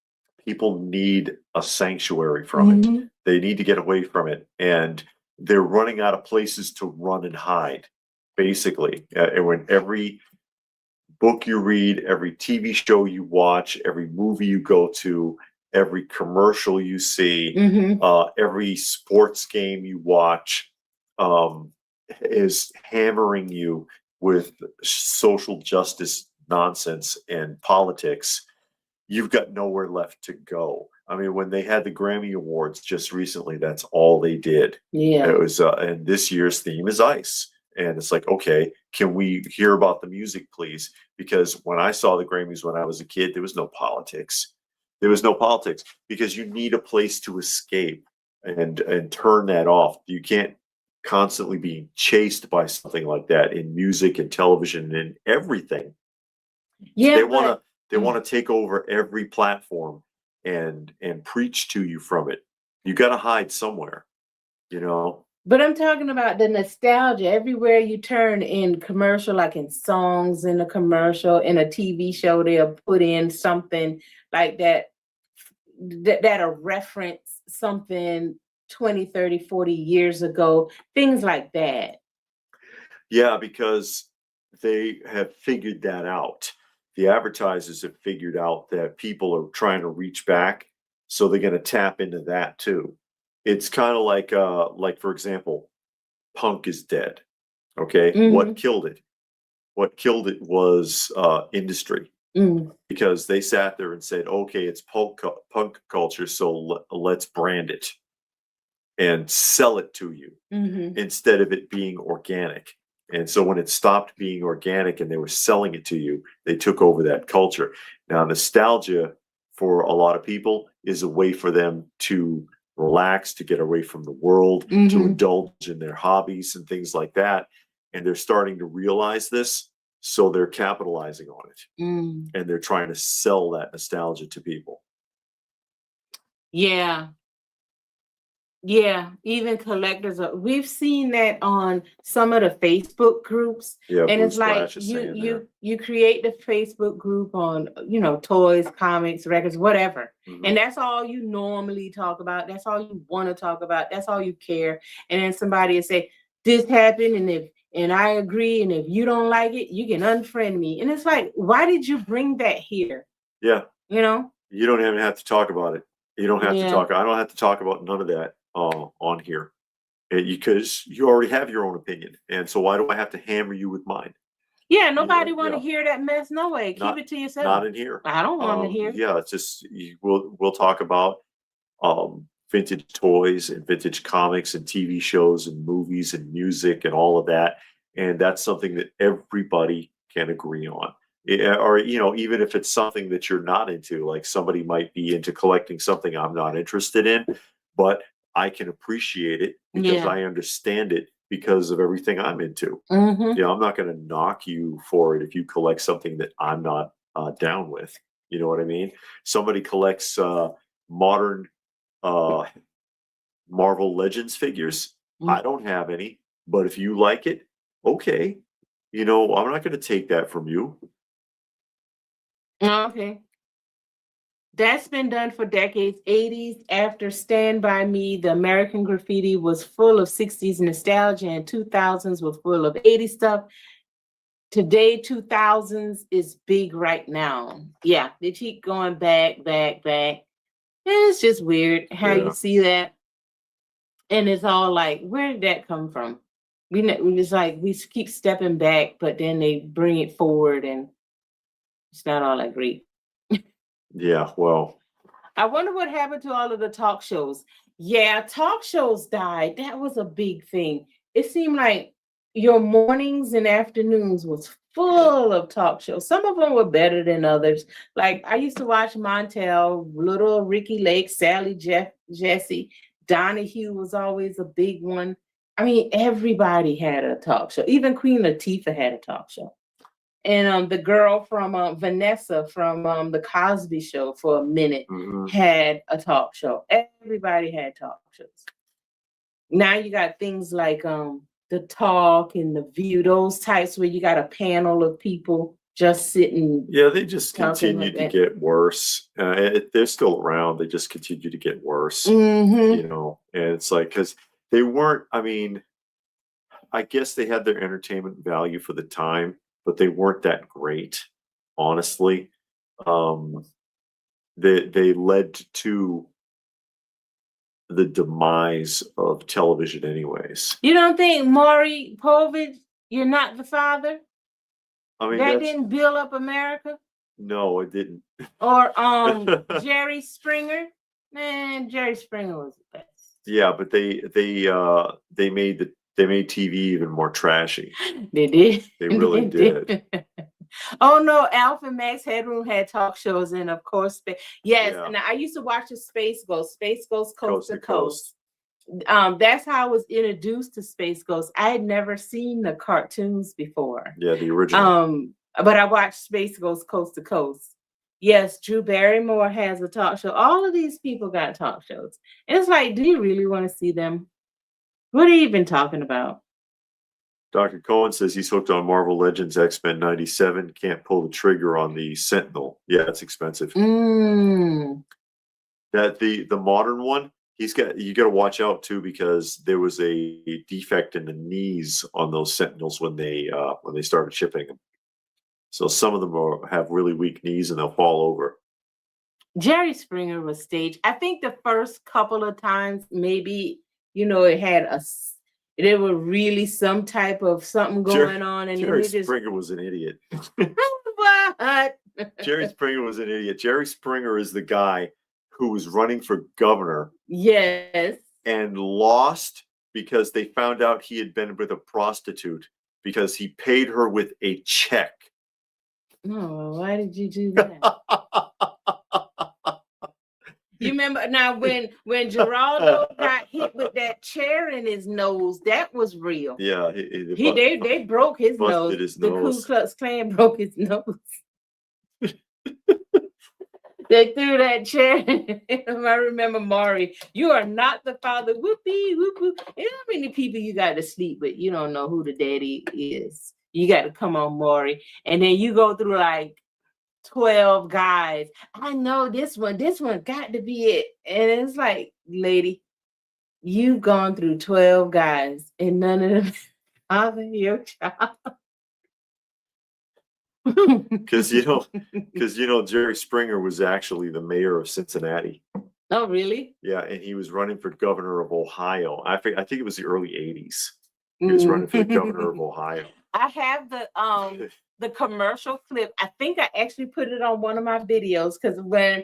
People need a sanctuary from it. They need to get away from it. And they're running out of places to run and hide, basically. And when every book you read, every TV show you watch, every movie you go to, every commercial you see, every sports game you watch is hammering you with social justice nonsense and politics, you've got nowhere left to go. I mean, when they had the Grammy Awards just recently, that's all they did. Yeah. It was, and this year's theme is ice. And it's like, okay, can we hear about the music, please? Because when I saw the Grammys when I was a kid, there was no politics. There was no politics because you need a place to escape and turn that off. You can't constantly be chased by something like that in music and television and everything. Yeah, they want to take over every platform and preach to you from it. You got to hide somewhere, But I'm talking about the nostalgia. Everywhere you turn in commercial, like in songs, in a commercial, in a TV show, they'll put in something like that'll reference something 20, 30, 40 years ago, things like that. Yeah, because they have figured that out. The advertisers have figured out that people are trying to reach back, so they're going to tap into that too. It's kind of like for example, punk is dead. Okay, what killed it? what killed it was industry. Because they sat there and said, okay, it's punk culture, so let's brand it and sell it to you instead of it being organic. And so when it stopped being organic and they were selling it to you, they took over that culture. Now, nostalgia for a lot of people is a way for them to relax, to get away from the world, to indulge in their hobbies and things like that. And they're starting to realize this. So they're capitalizing on it, and they're trying to sell that nostalgia to people. Yeah, even collectors. We've seen that on some of the Facebook groups, Yeah, and it's Bruce like Splash is saying there. you create the Facebook group on toys, comics, records, whatever, and that's all you normally talk about. That's all you want to talk about. That's all you care. And then somebody will say this happened, and I agree. And if you don't like it, you can unfriend me. And it's like, why did you bring that here? Yeah. You don't even have to talk about it. You don't have to talk. I don't have to talk about none of that on here. Because you already have your own opinion. And so why do I have to hammer you with mine? Yeah, nobody want to hear that mess. No way. Keep it to yourself. Not in here. I don't want to hear. Yeah, it's just we'll talk about vintage toys and vintage comics and TV shows and movies and music and all of that. And that's something that everybody can agree on. Or, even if it's something that you're not into, like somebody might be into collecting something I'm not interested in, but I can appreciate it because I understand it because of everything I'm into. I'm not going to knock you for it if you collect something that I'm not down with. You know what I mean? Somebody collects modern Marvel Legends figures. I don't have any, but if you like it, okay. I'm not going to take that from you. Okay. That's been done for decades. 80s, after Stand By Me, the American Graffiti was full of 60s nostalgia, and 2000s was full of 80s stuff. Today, 2000s is big right now. Yeah, they keep going back. It's just weird how you see that. And it's all like, where did that come from? It's like we keep stepping back, but then they bring it forward, and it's not all that great. Yeah, well. I wonder what happened to all of the talk shows. Yeah, talk shows died. That was a big thing. It seemed like your mornings and afternoons was full of talk shows. Some of them were better than others. Like I used to watch Montel, Little Ricky Lake, Sally Jesse. Donahue was always a big one. I mean, everybody had a talk show. Even Queen Latifah had a talk show. And the girl from Vanessa from the Cosby Show for a minute had a talk show. Everybody had talk shows. Now you got things like The Talk and The View, those types where you got a panel of people just sitting. Yeah, they just continue to get worse. They're still around. They just continue to get worse. And it's like, because they weren't, I guess they had their entertainment value for the time, but they weren't that great, honestly. They led to the demise of television anyways. You don't think Maury Povich, You're Not the Father? That didn't build up America? No, it didn't. Or Jerry Springer? Man, Jerry Springer was the best. Yeah, but they made TV even more trashy. They did. They really did. Oh no, Alf and Max Headroom had talk shows, and of course, and I used to watch a Space Ghost Coast to Coast. That's how I was introduced to Space Ghost. I had never seen the cartoons before. Yeah, the original. But I watched Space Ghost Coast to Coast. Yes, Drew Barrymore has a talk show. All of these people got talk shows. And it's like, do you really want to see them? What are you even talking about? Dr. Cohen says he's hooked on Marvel Legends X-Men 97. Can't pull the trigger on the Sentinel. Yeah, it's expensive. That the modern one, you got to watch out too, because there was a defect in the knees on those Sentinels when they started shipping them. So some of them have really weak knees and they'll fall over. Jerry Springer was staged. I think the first couple of times, maybe, it had there were really some type of something going on, and Jerry then they just Springer was an idiot. what? Jerry Springer was an idiot. Jerry Springer is the guy who was running for governor Yes. and lost because they found out he had been with a prostitute because he paid her with a check. Oh, why did you do that? You remember now when Geraldo got hit with that chair in his nose, that was real. Yeah, they broke his nose. The Ku Klux Klan broke his nose. They threw that chair. I remember Maury. You are not the father. Whoopee, whoop, whoop. You know how many people you got to sleep with? You don't know who the daddy is. You got to come on, Maury. And then you go through like 12 guys. I know this one got to be it. And it's like, lady, you've gone through 12 guys and none of them father your child. Because Jerry Springer was actually the mayor of Cincinnati. Oh, really? Yeah, and he was running for governor of Ohio. I think it was the early 80s. He was running for the governor of Ohio. I have the commercial clip. I think I actually put it on one of my videos because when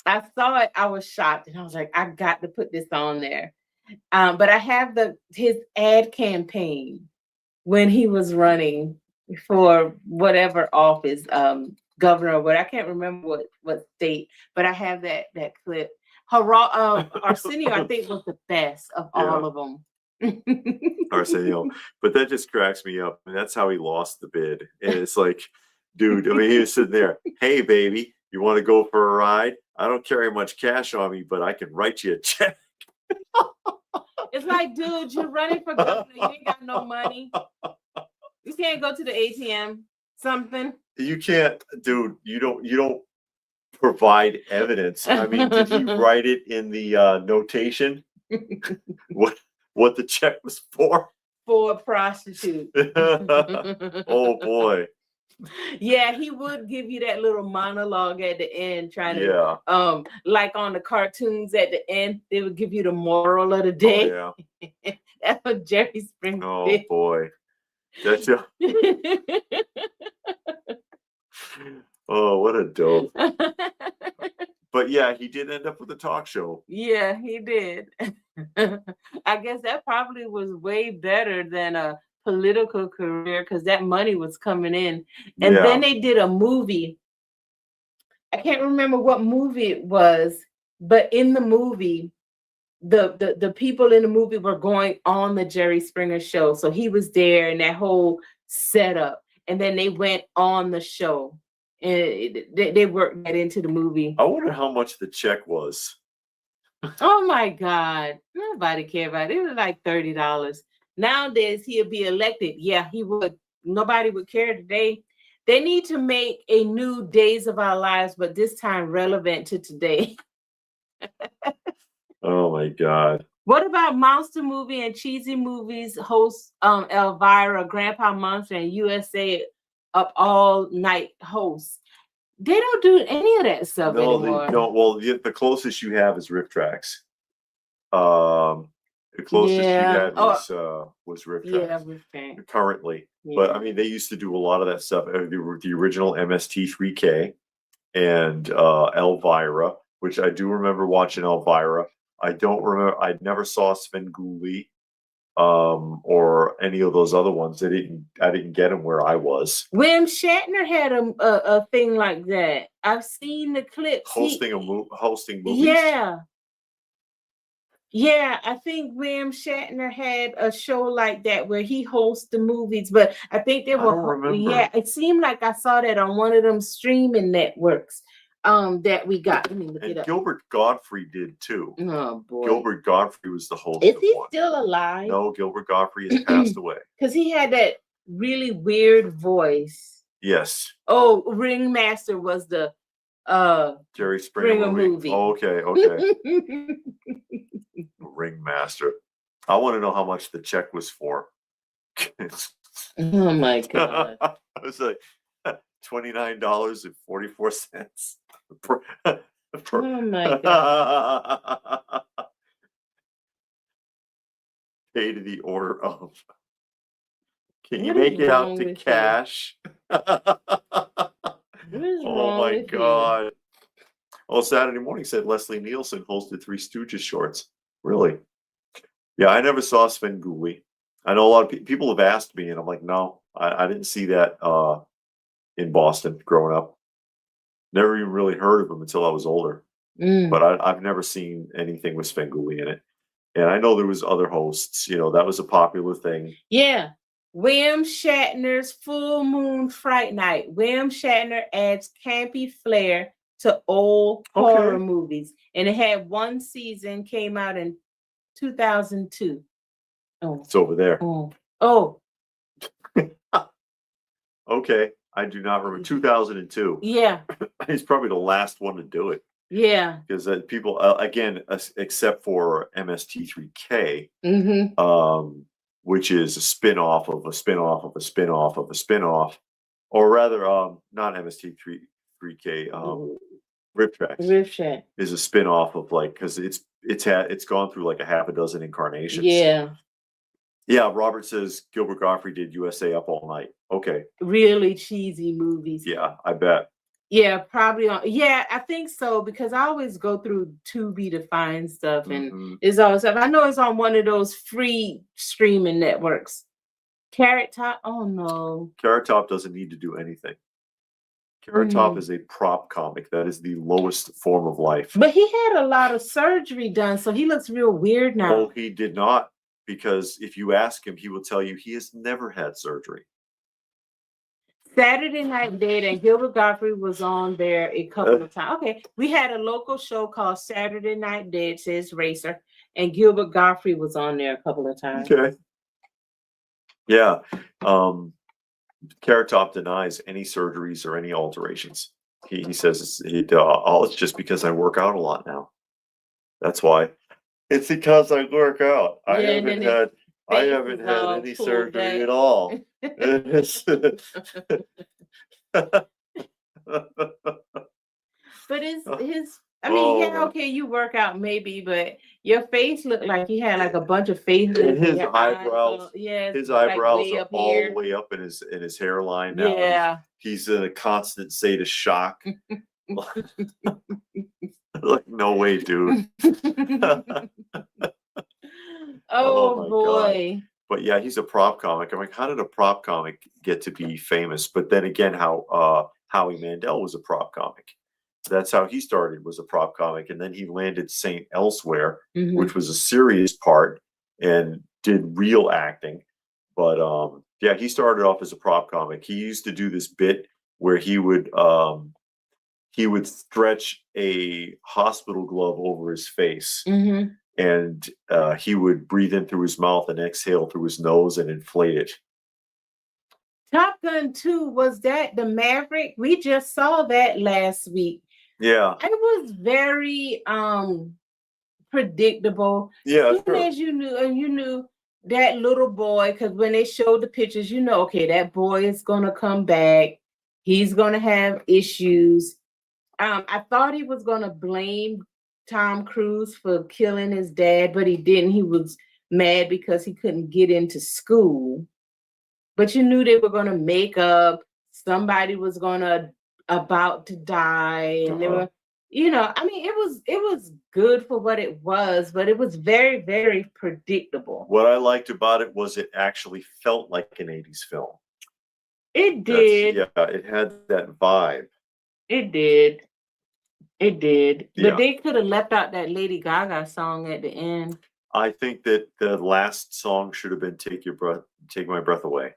I saw it, I was shocked and I was like, I got to put this on there. But I have his ad campaign when he was running for whatever office, governor, but I can't remember what state, but I have that clip. Arsenio, I think, was the best of all of them. Arsenio, but that just cracks me up. And that's how he lost the bid. And it's like, dude, I mean, he was sitting there, hey, baby, you want to go for a ride? I don't carry much cash on me, but I can write you a check. It's like, dude, you're running for governor. You ain't got no money. You can't go to the ATM. Something. You can't, dude. You don't provide evidence. I mean, did he write it in the notation? What the check was for? For a prostitute. Oh boy. Yeah, he would give you that little monologue at the end, trying to like on the cartoons at the end, they would give you the moral of the day. Oh, yeah. That's what Jerry Springer did. Oh boy. That's oh, what a dope. But yeah, he did end up with a talk show. Yeah, he did. I guess that probably was way better than a political career because that money was coming in. And then they did a movie. I can't remember what movie it was, but in the movie, the people in the movie were going on the Jerry Springer show. So he was there in that whole setup. And then they went on the show. And they worked that into the movie. I wonder how much the check was. Oh my God. Nobody cared about it. It was like $30. Nowadays, he'll be elected. Yeah, he would. Nobody would care today. They need to make a new Days of Our Lives, but this time relevant to today. Oh my God. What about Monster Movie and Cheesy Movies host Elvira, Grandpa Monster, and USA Up All Night hosts? They don't do any of that stuff anymore. No. Well, the closest you have is Riff Tracks. The closest you had was Riff Tracks. Yeah, Riff Tracks. Currently. Yeah. But I mean, they used to do a lot of that stuff. The original MST3K and Elvira, which I do remember watching Elvira. I don't remember. I never saw Svengoolie or any of those other ones. I didn't get them where I was. William Shatner had a thing like that. I've seen the clips. Hosting movies. Yeah, I think William Shatner had a show like that where he hosts the movies, but I think they were. I don't remember. Yeah, it seemed like I saw that on one of them streaming networks. That we got. Let me look it up. Gilbert Gottfried did too. Oh boy. Gilbert Gottfried was the host. Is he still alive? No, Gilbert Gottfried has passed away. Because he had that really weird voice. Yes. Oh, Ringmaster was the Jerry Springer movie. Oh, okay. Ringmaster. I want to know how much the check was for. Oh my God. I was like $29.44. Oh my God. pay to the order of. Can you What is make it out wrong to with you? cash? What is Oh wrong my with you? God. Oh, Saturday Morning said Leslie Nielsen hosted 3 Stooges shorts. Really? Yeah, I never saw Svengoolie. I know a lot of people have asked me, and I'm like, no, I didn't see that in Boston growing up. Never even really heard of him until I was older. But I've never seen anything with Svengoolie in it. And I know there was other hosts, you know, that was a popular thing. Yeah. William Shatner's Full Moon Fright Night. William Shatner adds campy flair to old horror movies. And it had 1 season, came out in 2002. Oh. It's over there. Oh. Okay. I do not remember. 2002. Yeah. He's probably the last one to do it. Yeah. Because people, again, except for MST3K, which is a spin-off of a spin-off of a spin-off of a spin-off, or rather, not MST3K, Rip Tracks is a spin-off of, like, because it's gone through like a half a dozen incarnations. Yeah, Robert says Gilbert Gottfried did USA Up All Night. Okay. Really cheesy movies. Yeah, I bet. Yeah, probably on. Yeah, I think so, because I always go through Tubi to find stuff, and it's always stuff. I know it's on one of those free streaming networks. Carrot Top. Oh no. Carrot Top doesn't need to do anything. Carrot Top is a prop comic. That is the lowest form of life. But he had a lot of surgery done, so he looks real weird now. Oh, he did not, because if you ask him, he will tell you he has never had surgery. Saturday Night Dead, and Gilbert Gottfried was on there a couple of times. Okay, we had a local show called Saturday Night Dead, says Racer, and Gilbert Gottfried was on there a couple of times. Okay. Yeah. Carrot Top denies any surgeries or any alterations. He says it's just because I work out a lot now. That's why. It's because I work out. I haven't had any surgery at all. But his I mean, yeah, okay, you work out maybe, but your face looked like he had like a bunch of faces. His eyebrows, his eyebrows like are all the way up in his hairline now. Yeah. He's in a constant state of shock. Like, no way, dude. Oh boy. God. But yeah, he's a prop comic. I'm like, how did a prop comic get to be famous? But then again, how Howie Mandel was a prop comic. That's how he started, was a prop comic. And then he landed Saint Elsewhere, which was a serious part and did real acting. But yeah, he started off as a prop comic. He used to do this bit where he would stretch a hospital glove over his face. And he would breathe in through his mouth and exhale through his nose and inflate it. Top Gun 2, was that the Maverick? We just saw that last week. Yeah. It was very predictable. Yeah. Even as you knew that little boy, because when they showed the pictures, you know, okay, that boy is gonna come back. He's gonna have issues. I thought he was gonna blame Tom Cruise for killing his dad, but he didn't. He was mad because he couldn't get into school. But you knew they were gonna make up. Somebody was about to die, and they were, you know, I mean, it was good for what it was, but it was very, very predictable. What I liked about it was it actually felt like an 80s film. It did. Yeah, it had that vibe. It did. It did. But they could have left out that Lady Gaga song at the end. I think that the last song should have been Take My Breath Away,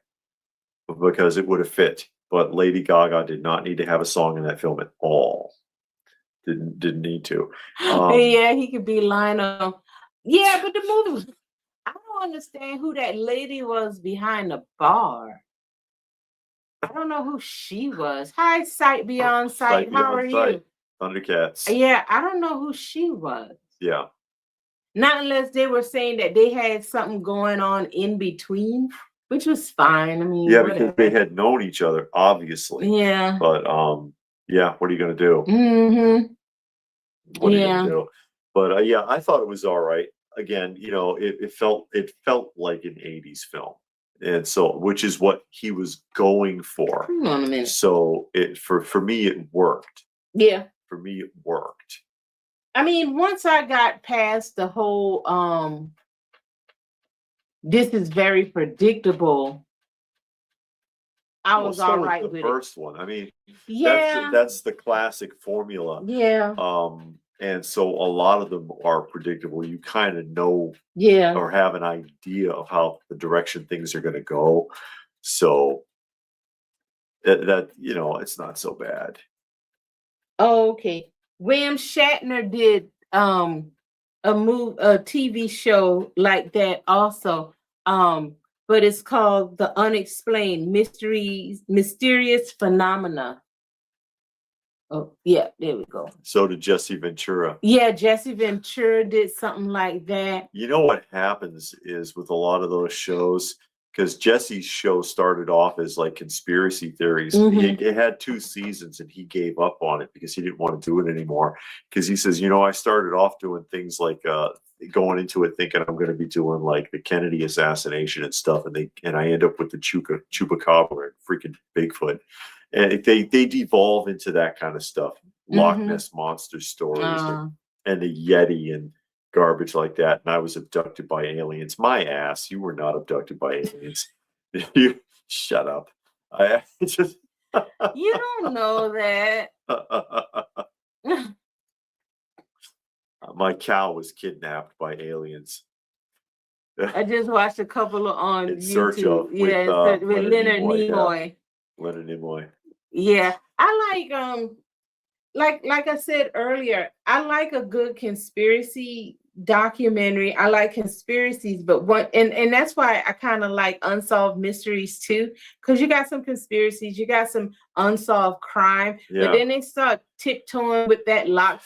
because it would have fit. But Lady Gaga did not need to have a song in that film at all. Didn't need to. Yeah, he could be Lionel. Yeah, but the movie was, I don't understand who that lady was behind the bar. I don't know who she was. Hi, Sight Beyond Sight. How are you? Thundercats. Yeah, I don't know who she was. Yeah. Not unless they were saying that they had something going on in between, which was fine. I mean, yeah, because they had known each other, obviously. Yeah. But yeah, what are you gonna do? What are you gonna do? But yeah, I thought it was all right. again, it felt like an 80s film. And so, which is what he was going for. Hold on a minute. So for me, it worked. Yeah. For me, it worked. I mean, once I got past the whole, this is very predictable, I was all right with the it. first one. I mean, Yeah. that's the classic formula. Yeah. And so a lot of them are predictable. You kind of know, Yeah, or have an idea of how the direction things are going to go. So that it's not so bad. oh, okay. William Shatner did a TV show like that also. But it's called The Unexplained Mysterious Phenomena. Oh, yeah, there we go. So did Jesse Ventura. Yeah, Jesse Ventura did something like that. You know what happens is with a lot of those shows, because Jesse's show started off as like conspiracy theories. Mhm. It had 2 seasons and he gave up on it because he didn't want to do it anymore. Because he says, I started off doing things like going into it thinking I'm going to be doing like the Kennedy assassination and stuff, and I end up with the Chupacabra and freaking Bigfoot. And they devolve into that kind of stuff, Loch Ness monster stories, and the Yeti and garbage like that. And I was abducted by aliens. My ass, you were not abducted by aliens. You shut up. I just You don't know that. My cow was kidnapped by aliens. I just watched a couple on In YouTube. Search of, with Leonard Nimoy. Leonard Nimoy. Yeah, I like I said earlier, I like a good conspiracy documentary. I like conspiracies, but and that's why I kind of like unsolved mysteries too, because you got some conspiracies, you got some unsolved crime, but then they start tiptoeing with that Loch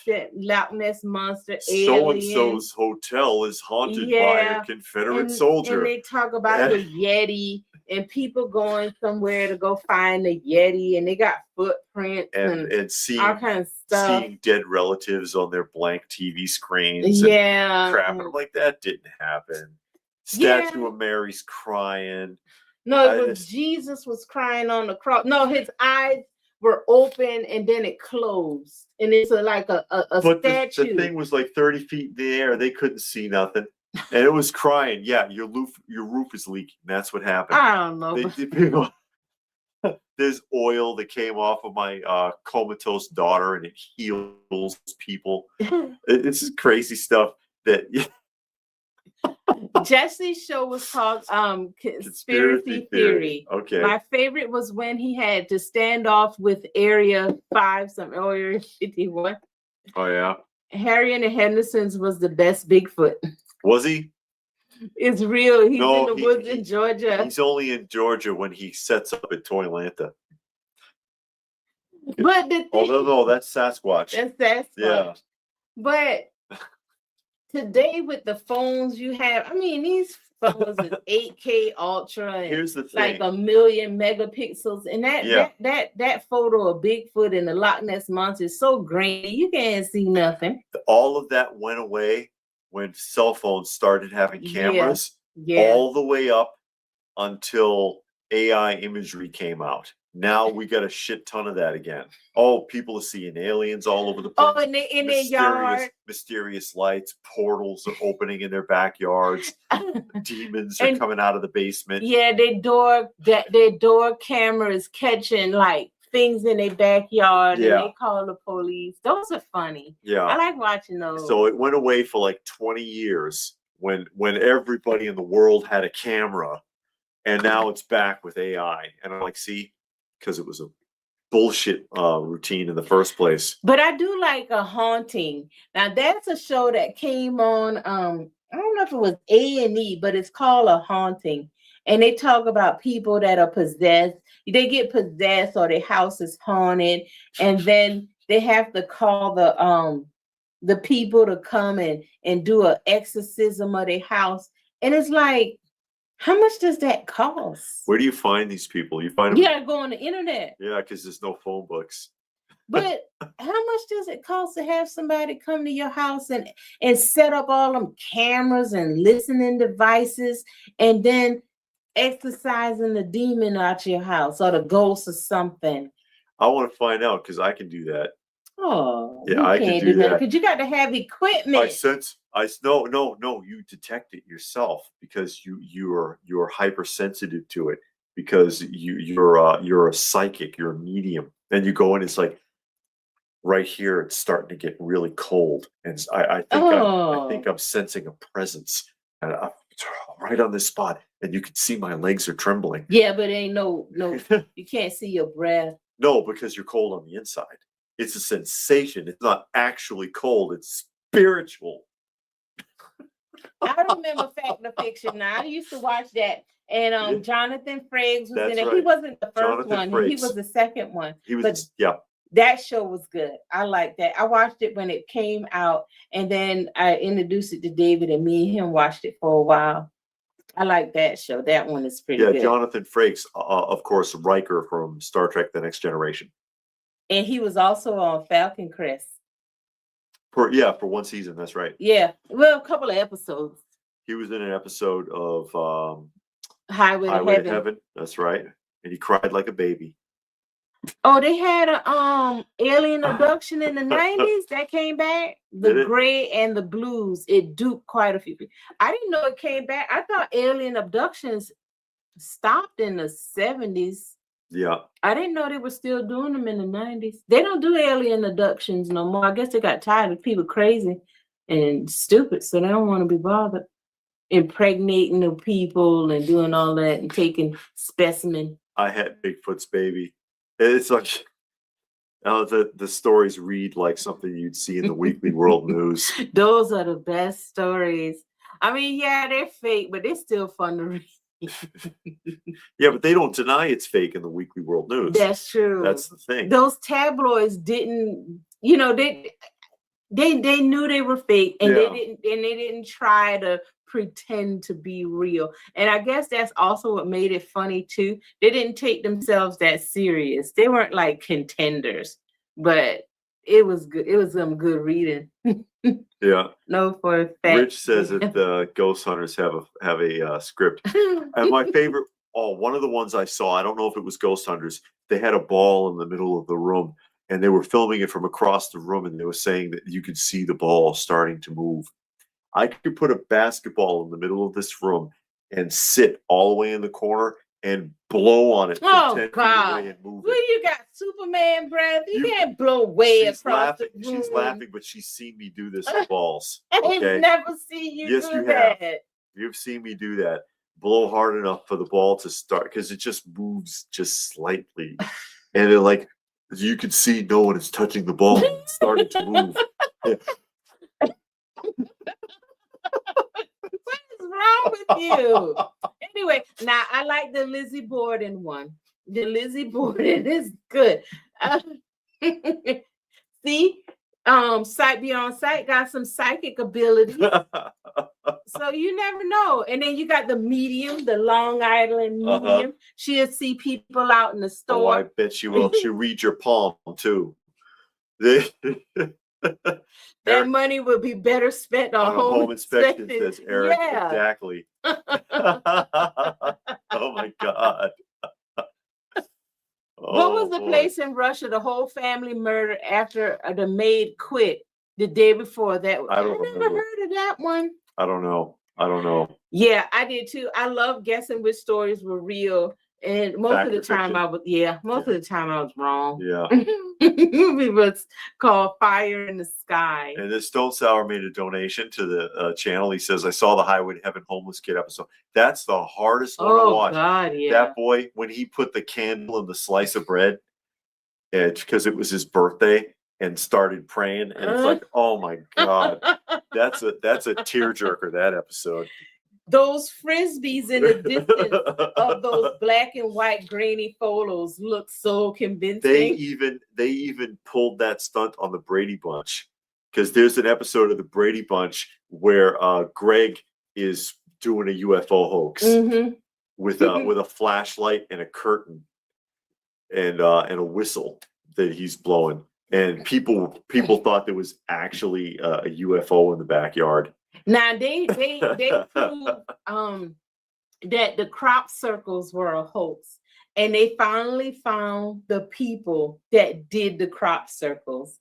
Ness monster, So and so's hotel is haunted by a Confederate soldier, and they talk about the Yeti and people going somewhere to go find the Yeti, and they got footprints and seeing all kinds of stuff. Seeing dead relatives on their blank TV screens. And crap. And I'm like, that didn't happen. Statue of Mary's crying. No, it was Jesus was crying on the cross. No, his eyes were open and then it closed. And it's like a statue. The thing was like 30 feet in the air. They couldn't see nothing. And it was crying. Yeah, your roof is leaking. That's what happened. I don't know. There's oil that came off of my comatose daughter, and it heals people. It's just crazy stuff that. Jesse's show was called Conspiracy Theory. Okay. My favorite was when he had to stand off with Area 51. Oh yeah. Harry and the Hendersons was the best Bigfoot. Was he? It's real. He's in the woods in Georgia. He's only in Georgia when he sets up at Toylanta. But no, that's Sasquatch. That's Sasquatch. Yeah. But today with the phones you have, I mean, these phones is 8K Ultra. And here's the thing. Like 1 million megapixels. And that photo of Bigfoot and the Loch Ness Monster is so grainy, you can't see nothing. All of that went away when cell phones started having cameras, all the way up until AI imagery came out. Now we got a shit ton of that again. Oh, people are seeing aliens all over the place. Oh, in their yard. Mysterious lights, portals are opening in their backyards. Demons are coming out of the basement. Yeah, their door cameras catching like things in their backyard, and they call the police. Those are funny. Yeah, I like watching those. So it went away for like 20 years when everybody in the world had a camera, and now it's back with AI. And I'm like, see, because it was a bullshit routine in the first place. But I do like A Haunting. Now that's a show that came on. I don't know if it was A&E, but it's called A Haunting, and they talk about people that are possessed. They get possessed or their house is haunted, and then they have to call the people to come and do an exorcism of their house. And it's like, how much does that cost? Where do you find these people? You find them? You gotta go on the internet. Yeah, because there's no phone books. But how much does it cost to have somebody come to your house and set up all them cameras and listening devices and then exercising the demon out your house or the ghost or something? I want to find out because I can do that. Oh, Yeah, you I can can't do do that that. because you got to have equipment. No, you detect it yourself because you're hypersensitive to it because you're a psychic, you're a medium. And you go in, it's like right here, it's starting to get really cold. And I think I'm sensing a presence and right on this spot. And you can see my legs are trembling. Yeah, but ain't no, you can't see your breath. No, because you're cold on the inside. It's a sensation. It's not actually cold. It's spiritual. I remember Fact or Fiction. Now I used to watch that, and Yeah. Jonathan Frakes was That's in it. right. He wasn't the first Jonathan one. He Frakes. was the second one. He was, but yeah. That show was good. I liked that. I watched it when it came out, and then I introduced it to David, and me and him watched it for a while. I like that show. That one is pretty good. Jonathan Frakes, of course, Riker from Star Trek: The Next Generation. And he was also on Falcon Crest. For one season, that's right. Yeah, well, a couple of episodes. He was in an episode of Highway to Heaven. That's right, and he cried like a baby. Oh, they had a alien abduction in the 90s that came back. The Gray and the Blues. It duped quite a few people. I didn't know it came back. I thought alien abductions stopped in the 70s. Yeah. I didn't know they were still doing them in the 90s. They don't do alien abductions no more. I guess they got tired of people crazy and stupid, so they don't want to be bothered impregnating the people and doing all that and taking specimen. I had Bigfoot's baby. It's like the stories read like something you'd see in the Weekly World News. Those are the best stories. I mean, yeah, they're fake, but they're still fun to read. Yeah, but they don't deny it's fake in the Weekly World News. That's true. That's the thing. Those tabloids didn't, they knew they were fake, and they didn't try to pretend to be real. And I guess that's also what made it funny too. They didn't take themselves that serious. They weren't like contenders, but it was good. It was some good reading. Yeah. No, for a fact. Rich says that the ghost hunters have a script. And my favorite, one of the ones I saw, I don't know if it was Ghost Hunters, they had a ball in the middle of the room and they were filming it from across the room, and they were saying that you could see the ball starting to move. I could put a basketball in the middle of this room and sit all the way in the corner and blow on it from 10 feet away and move it. Well, you got Superman breath. You can't blow way across the room. She's laughing, but she's seen me do this with balls. Okay? I've never seen you do that. Have. You've seen me do that. Blow hard enough for the ball to start, because it just moves just slightly. And it, like, you can see no one is touching the ball. It's starting to move. Yeah. What is wrong with you? Anyway, now I like the Lizzie Borden one. The Lizzie Borden is good. See, Sight Beyond Sight got some psychic ability. So you never know. And then you got the medium, the Long Island medium. She'll see people out in the store. Oh, I bet she will. She'll read your palm too. That money would be better spent on home inspection, says Eric. Yeah. Exactly. Oh my God. What was the place in Russia the whole family murdered after the maid quit the day before that? I never heard of that one. I don't know. Yeah, I did too. I love guessing which stories were real. And most of the time I was wrong. Yeah. It was called Fire in the Sky. And this Stone Sour made a donation to the channel. He says, I saw the Highway to Heaven homeless kid episode. That's the hardest one to watch. God, yeah. That boy, when he put the candle in the slice of bread, because it was his birthday, and started praying, and it's like, oh my God. That's a tearjerker, that episode. Those frisbees in the distance of those black and white grainy photos look so convincing. They even pulled that stunt on the Brady Bunch, because there's an episode of the Brady Bunch where Greg is doing a UFO hoax with a flashlight and a curtain and a whistle that he's blowing. and people thought there was actually a UFO in the backyard. Now they proved that the crop circles were a hoax, and they finally found the people that did the crop circles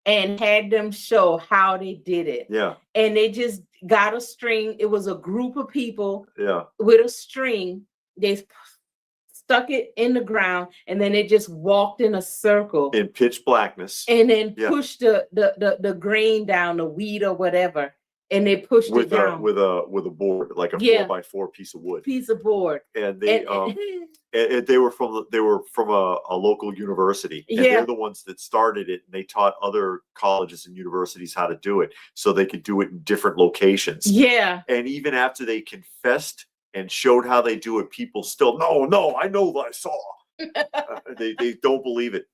and had them show how they did it. Yeah. And they just got a string. It was a group of people with a string. They stuck it in the ground, and then they just walked in a circle in pitch blackness, and then pushed the grain down, the wheat or whatever, and they pushed it down with a board, like a 4x4 piece of wood, and they were from a local university, and they're the ones that started it, and they taught other colleges and universities how to do it so they could do it in different locations. And even after they confessed and showed how they do it, people still no, I know what I saw. They don't believe it.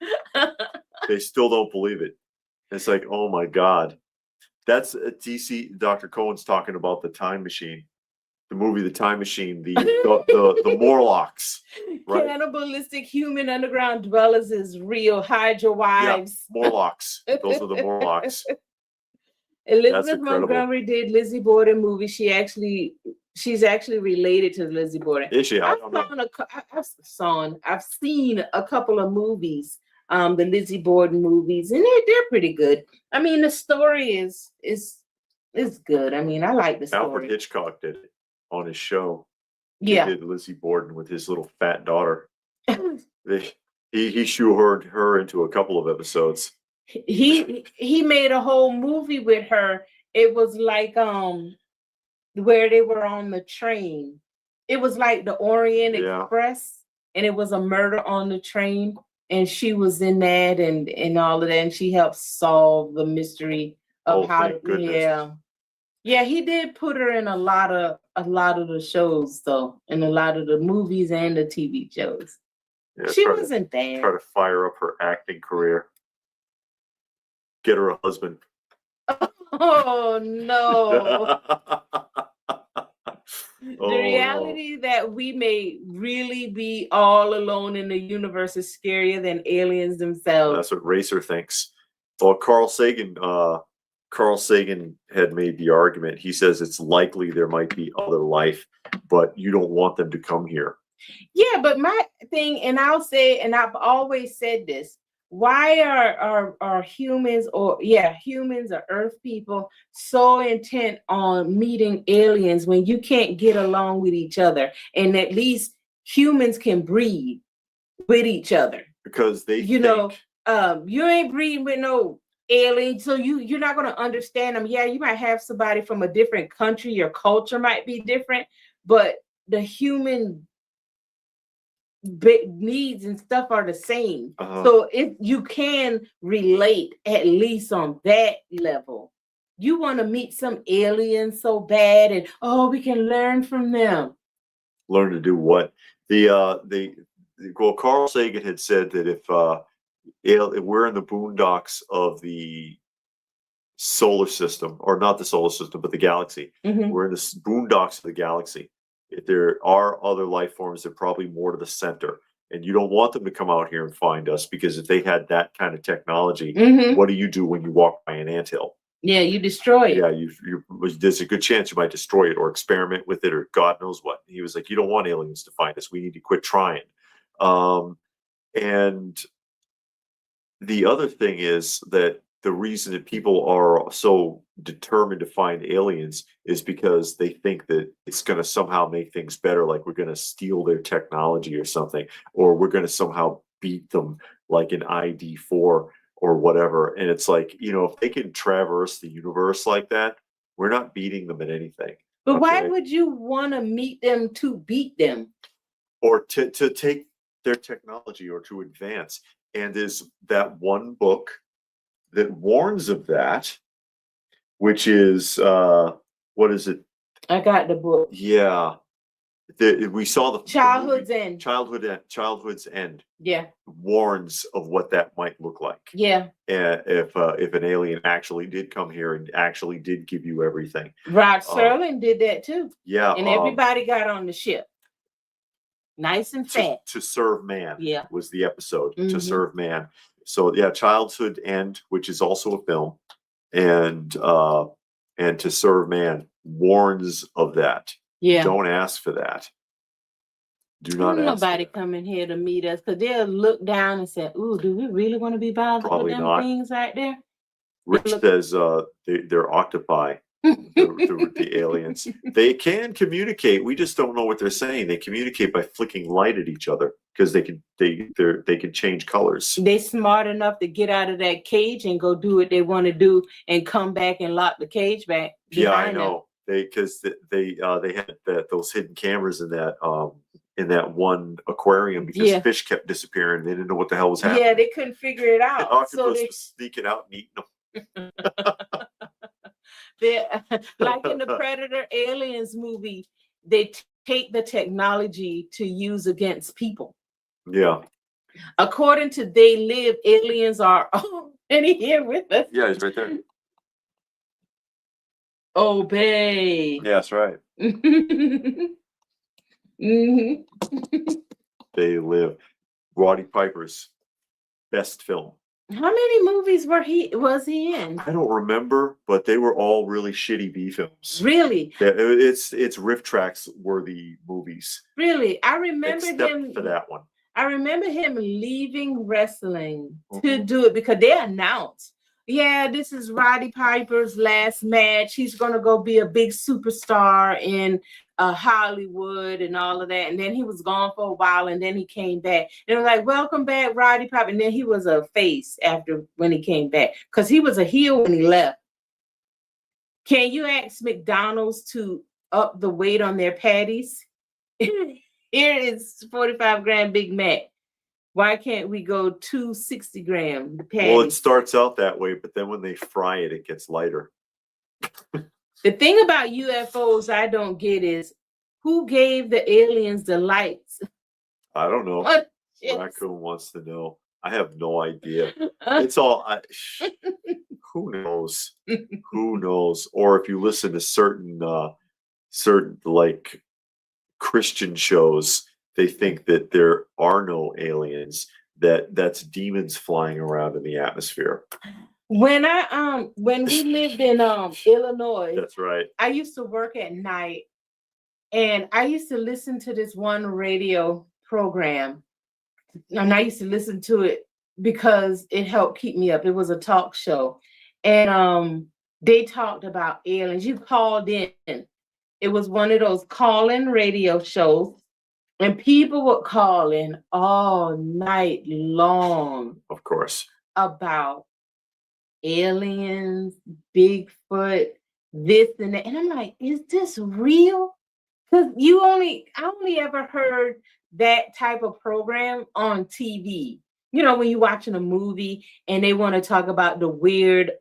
They still don't believe it. It's like, oh my God. That's DC. Dr. Cohen's talking about the Time Machine, the movie The Time Machine, the Morlocks, right? Cannibalistic human underground dwellers is real. Hide your wives. Morlocks. Those are the Morlocks. Elizabeth Montgomery did Lizzie Borden movie. She's actually related to Lizzie Borden. Is she? I don't know. I've seen a couple of movies, the Lizzie Borden movies, and they're pretty good. I mean, the story is good. I mean, I like the story. Alfred Hitchcock did it on his show. He did Lizzie Borden with his little fat daughter. He shoehorned her into a couple of episodes. He made a whole movie with her. It was like where they were on the train. It was like the Orient Express, and it was a murder on the train, and she was in that and all of that, and she helped solve the mystery of how to, he did put her in a lot of the shows though, in a lot of the movies and the TV shows. She wasn't bad. Try to fire up her acting career. Get her a husband. Oh no. The reality that we may really be all alone in the universe is scarier than aliens themselves. That's what Racer thinks. Well, Carl Sagan had made the argument. He says it's likely there might be other life, but you don't want them to come here. Yeah, but my thing, and I'll say, and I've always said this, why are humans or Earth people so intent on meeting aliens when you can't get along with each other, and at least humans can breed with each other? Because they you ain't breeding with no alien, so you're not going to understand them. Yeah, you might have somebody from a different country, your culture might be different, but the human needs and stuff are the same. So if you can relate at least on that level, you want to meet some aliens so bad, and we can learn from them. Learn to do what? Carl Sagan had said that if we're in the boondocks of the solar system, or not the solar system, but the galaxy, we're in the boondocks of the galaxy. If there are other life forms, they're probably more to the center, and you don't want them to come out here and find us, because if they had that kind of technology, what do you do when you walk by an anthill? Yeah, you destroy it. Yeah, there's a good chance you might destroy it or experiment with it or God knows what. He was like, you don't want aliens to find us. We need to quit trying. And the other thing is that the reason that people are so determined to find aliens is because they think that it's going to somehow make things better, like we're going to steal their technology or something, or we're going to somehow beat them like an ID4 or whatever. And it's like, if they can traverse the universe like that, we're not beating them at anything. But why would you want to meet them to beat them? Or to take their technology, or to advance. And there's that one book that warns of that, which is what is it? I got the book. Yeah, we saw the Childhood's End. Childhood's End. Yeah, warns of what that might look like. Yeah, if an alien actually did come here and actually did give you everything. Rod Serling did that too. Yeah, and everybody got on the ship. Nice and fat. To serve man. Yeah. Was the episode. To serve man. So yeah, Childhood End, which is also a film, and To Serve Man warns of that. Yeah. Don't ask for that. Do not Don't ask for nobody that. coming here to meet us because they'll look down and say, "Ooh, do we really want to be bothered Probably with them not. things right there?" Rich look- says they're octopi, the aliens. They can communicate. We just don't know what they're saying. They communicate by flicking light at each other because they can change colors. They smart enough to get out of that cage and go do what they want to do and come back and lock the cage back. Yeah, I know. They had those hidden cameras in that one aquarium because fish kept disappearing. They didn't know what the hell was happening. Yeah, they couldn't figure it out. The octopus was sneaking out and eating them. Like in the Predator Aliens movie, they take the technology to use against people. Yeah. According to They Live, aliens are already here with us. Yeah, he's right there. Obey. Yeah, that's right. They Live. Roddy Piper's best film. How many movies was he in? I don't remember, but they were all really shitty B films. Really? It's riff tracks worthy movies. Really? I remember Except for that one. I remember him leaving wrestling to do it because they announced, yeah, this is Roddy Piper's last match. He's going to go be a big superstar in Hollywood and all of that. And then he was gone for a while and then he came back. And they were like, welcome back, Roddy Piper. And then he was a face when he came back because he was a heel when he left. Can you ask McDonald's to up the weight on their patties? Here is 45-gram Big Mac. Why can't we go 260-gram patties? Well, it starts out that way, but then when they fry it, it gets lighter. The thing about UFOs I don't get is who gave the aliens the lights? I don't know. Raccoon wants to know. I have no idea. It's all who knows? Who knows? Or if you listen to certain like Christian shows, they think that there are no aliens, that's demons flying around in the atmosphere. When we lived in Illinois, that's right. I used to work at night and I used to listen to this one radio program. And I used to listen to it because it helped keep me up. It was a talk show. And they talked about aliens. You called in. It was one of those call-in radio shows. And people would call in all night long. Of course. About aliens, Bigfoot, this and that. And I'm like, is this real? Because I only ever heard that type of program on TV. You know, when you're watching a movie and they want to talk about the weird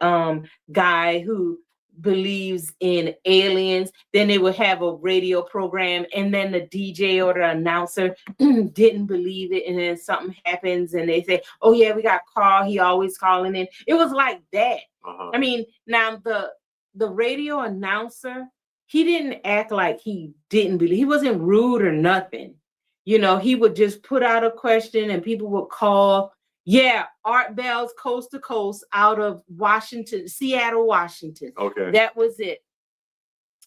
guy who believes in aliens, then they would have a radio program and then the DJ or the announcer didn't believe it, and then something happens and they say, oh yeah, we got Carl, he always calling in. It was like that. I mean, now the radio announcer, he didn't act like he didn't believe. He wasn't rude or nothing. You know, he would just put out a question and people would call. Yeah, Art Bell's Coast to Coast out of Seattle, Washington. Okay. That was it.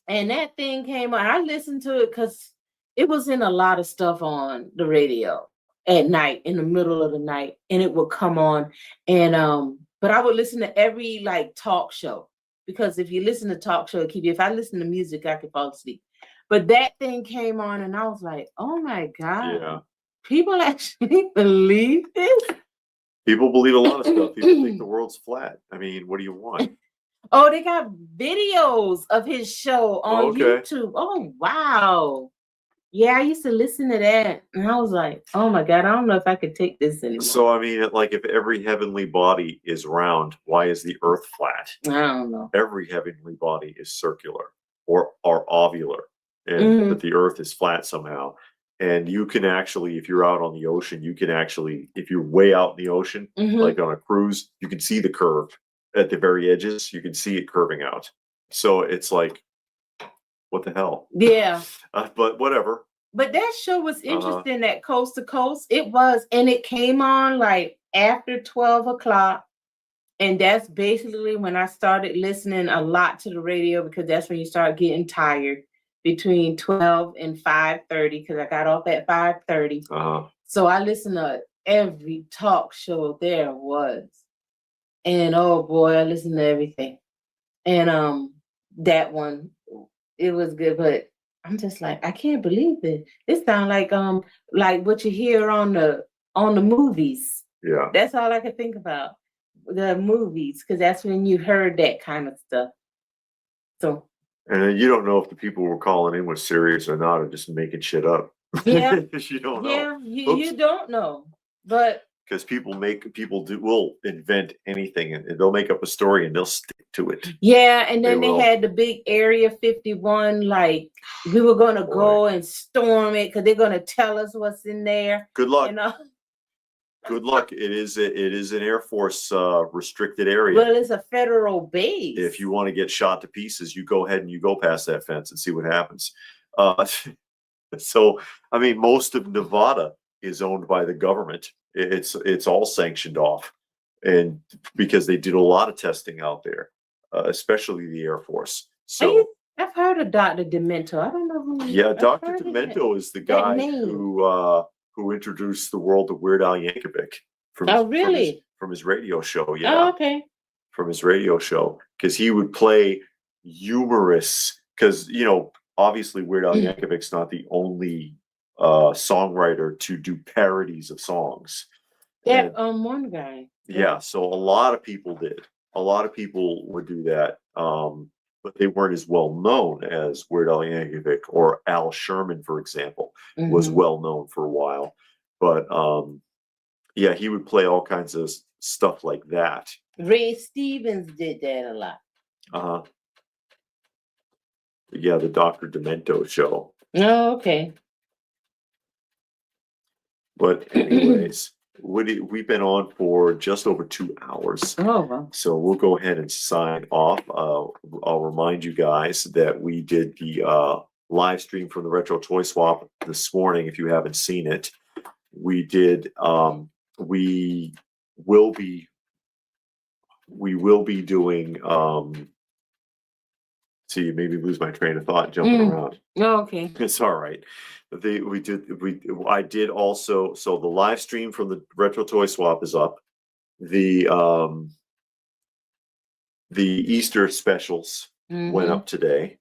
And that thing came on. I listened to it because it was in a lot of stuff on the radio at night, in the middle of the night, and it would come on. And but I would listen to every like talk show, because if you listen to talk show, if I listen to music, I could fall asleep. But that thing came on and I was like, oh my God. Yeah. People actually believe this? People believe a lot of stuff. People think the world's flat. I mean, what do you want? Oh, they got videos of his show on YouTube. Oh, wow. Yeah, I used to listen to that. And I was like, oh my God, I don't know if I could take this anymore. So, I mean, like if every heavenly body is round, why is the earth flat? I don't know. Every heavenly body is circular or ovular. And but the earth is flat somehow. And you can actually, if you're out on the ocean, you can actually, if you're way out in the ocean, like on a cruise, you can see the curve at the very edges. You can see it curving out. So it's like, what the hell? Yeah. But whatever. But that show was interesting, that Coast to Coast. It was, and it came on like after 12 o'clock. And that's basically when I started listening a lot to the radio, because that's when you start getting tired, between 12 and 5:30, because I got off at 5:30. So I listened to every talk show there was. And oh boy, I listened to everything. And that one, it was good, but I'm just like, I can't believe it. This sounds like what you hear on the movies. Yeah. That's all I could think about. The movies, because that's when you heard that kind of stuff. So. And you don't know if the people who were calling in were serious or not, or just making shit up. Yeah. You don't know. Yeah, you don't know. But because people will invent anything, and they'll make up a story and they'll stick to it. Yeah, and then they had the big Area 51, like we were gonna go and storm it because they're gonna tell us what's in there. Good luck. You know? Good luck. It is an Air Force restricted area. Well, it's a federal base. If you want to get shot to pieces, you go ahead and you go past that fence and see what happens. So, I mean, most of Nevada is owned by the government. It's all sanctioned off, and because they did a lot of testing out there, especially the Air Force. So I've heard of Dr. Demento. I don't know who. Yeah, Dr. Demento is the guy who introduced the world of Weird Al Yankovic. From his radio show. Yeah. Oh, okay. From his radio show, because he would play humorous. Because obviously Weird Al Yankovic's not the only songwriter to do parodies of songs. Yeah, one guy. Yeah, so a lot of people did. A lot of people would do that, but they weren't as well known as Weird Al Yankovic or Al Sherman, for example, was well known for a while. But yeah, he would play all kinds of stuff like that. Ray Stevens did that a lot. Yeah, the Dr. Demento show. Oh, okay. But anyways, we've been on for just over 2 hours. Oh, wow. So we'll go ahead and sign off. I'll remind you guys that we did the live stream from the Retro Toy Swap this morning. If you haven't seen it, we did. We will be doing. See, you made me lose my train of thought jumping around. Oh, okay. It's all right. I did also. So the live stream from the Retro Toy Swap is up. The Easter specials went up today,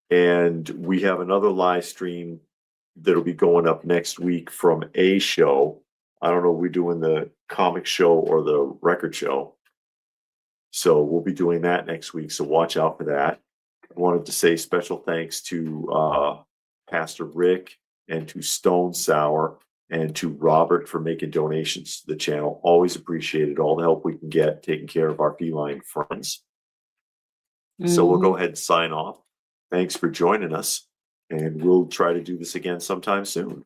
and we have another live stream that'll be going up next week from a show. I don't know if we're doing the comic show or the record show. So we'll be doing that next week. So watch out for that. I wanted to say special thanks to Pastor Rick and to Stone Sour and to Robert for making donations to the channel. Always appreciated all the help we can get taking care of our feline friends. So we'll go ahead and sign off. Thanks for joining us, and we'll try to do this again sometime soon.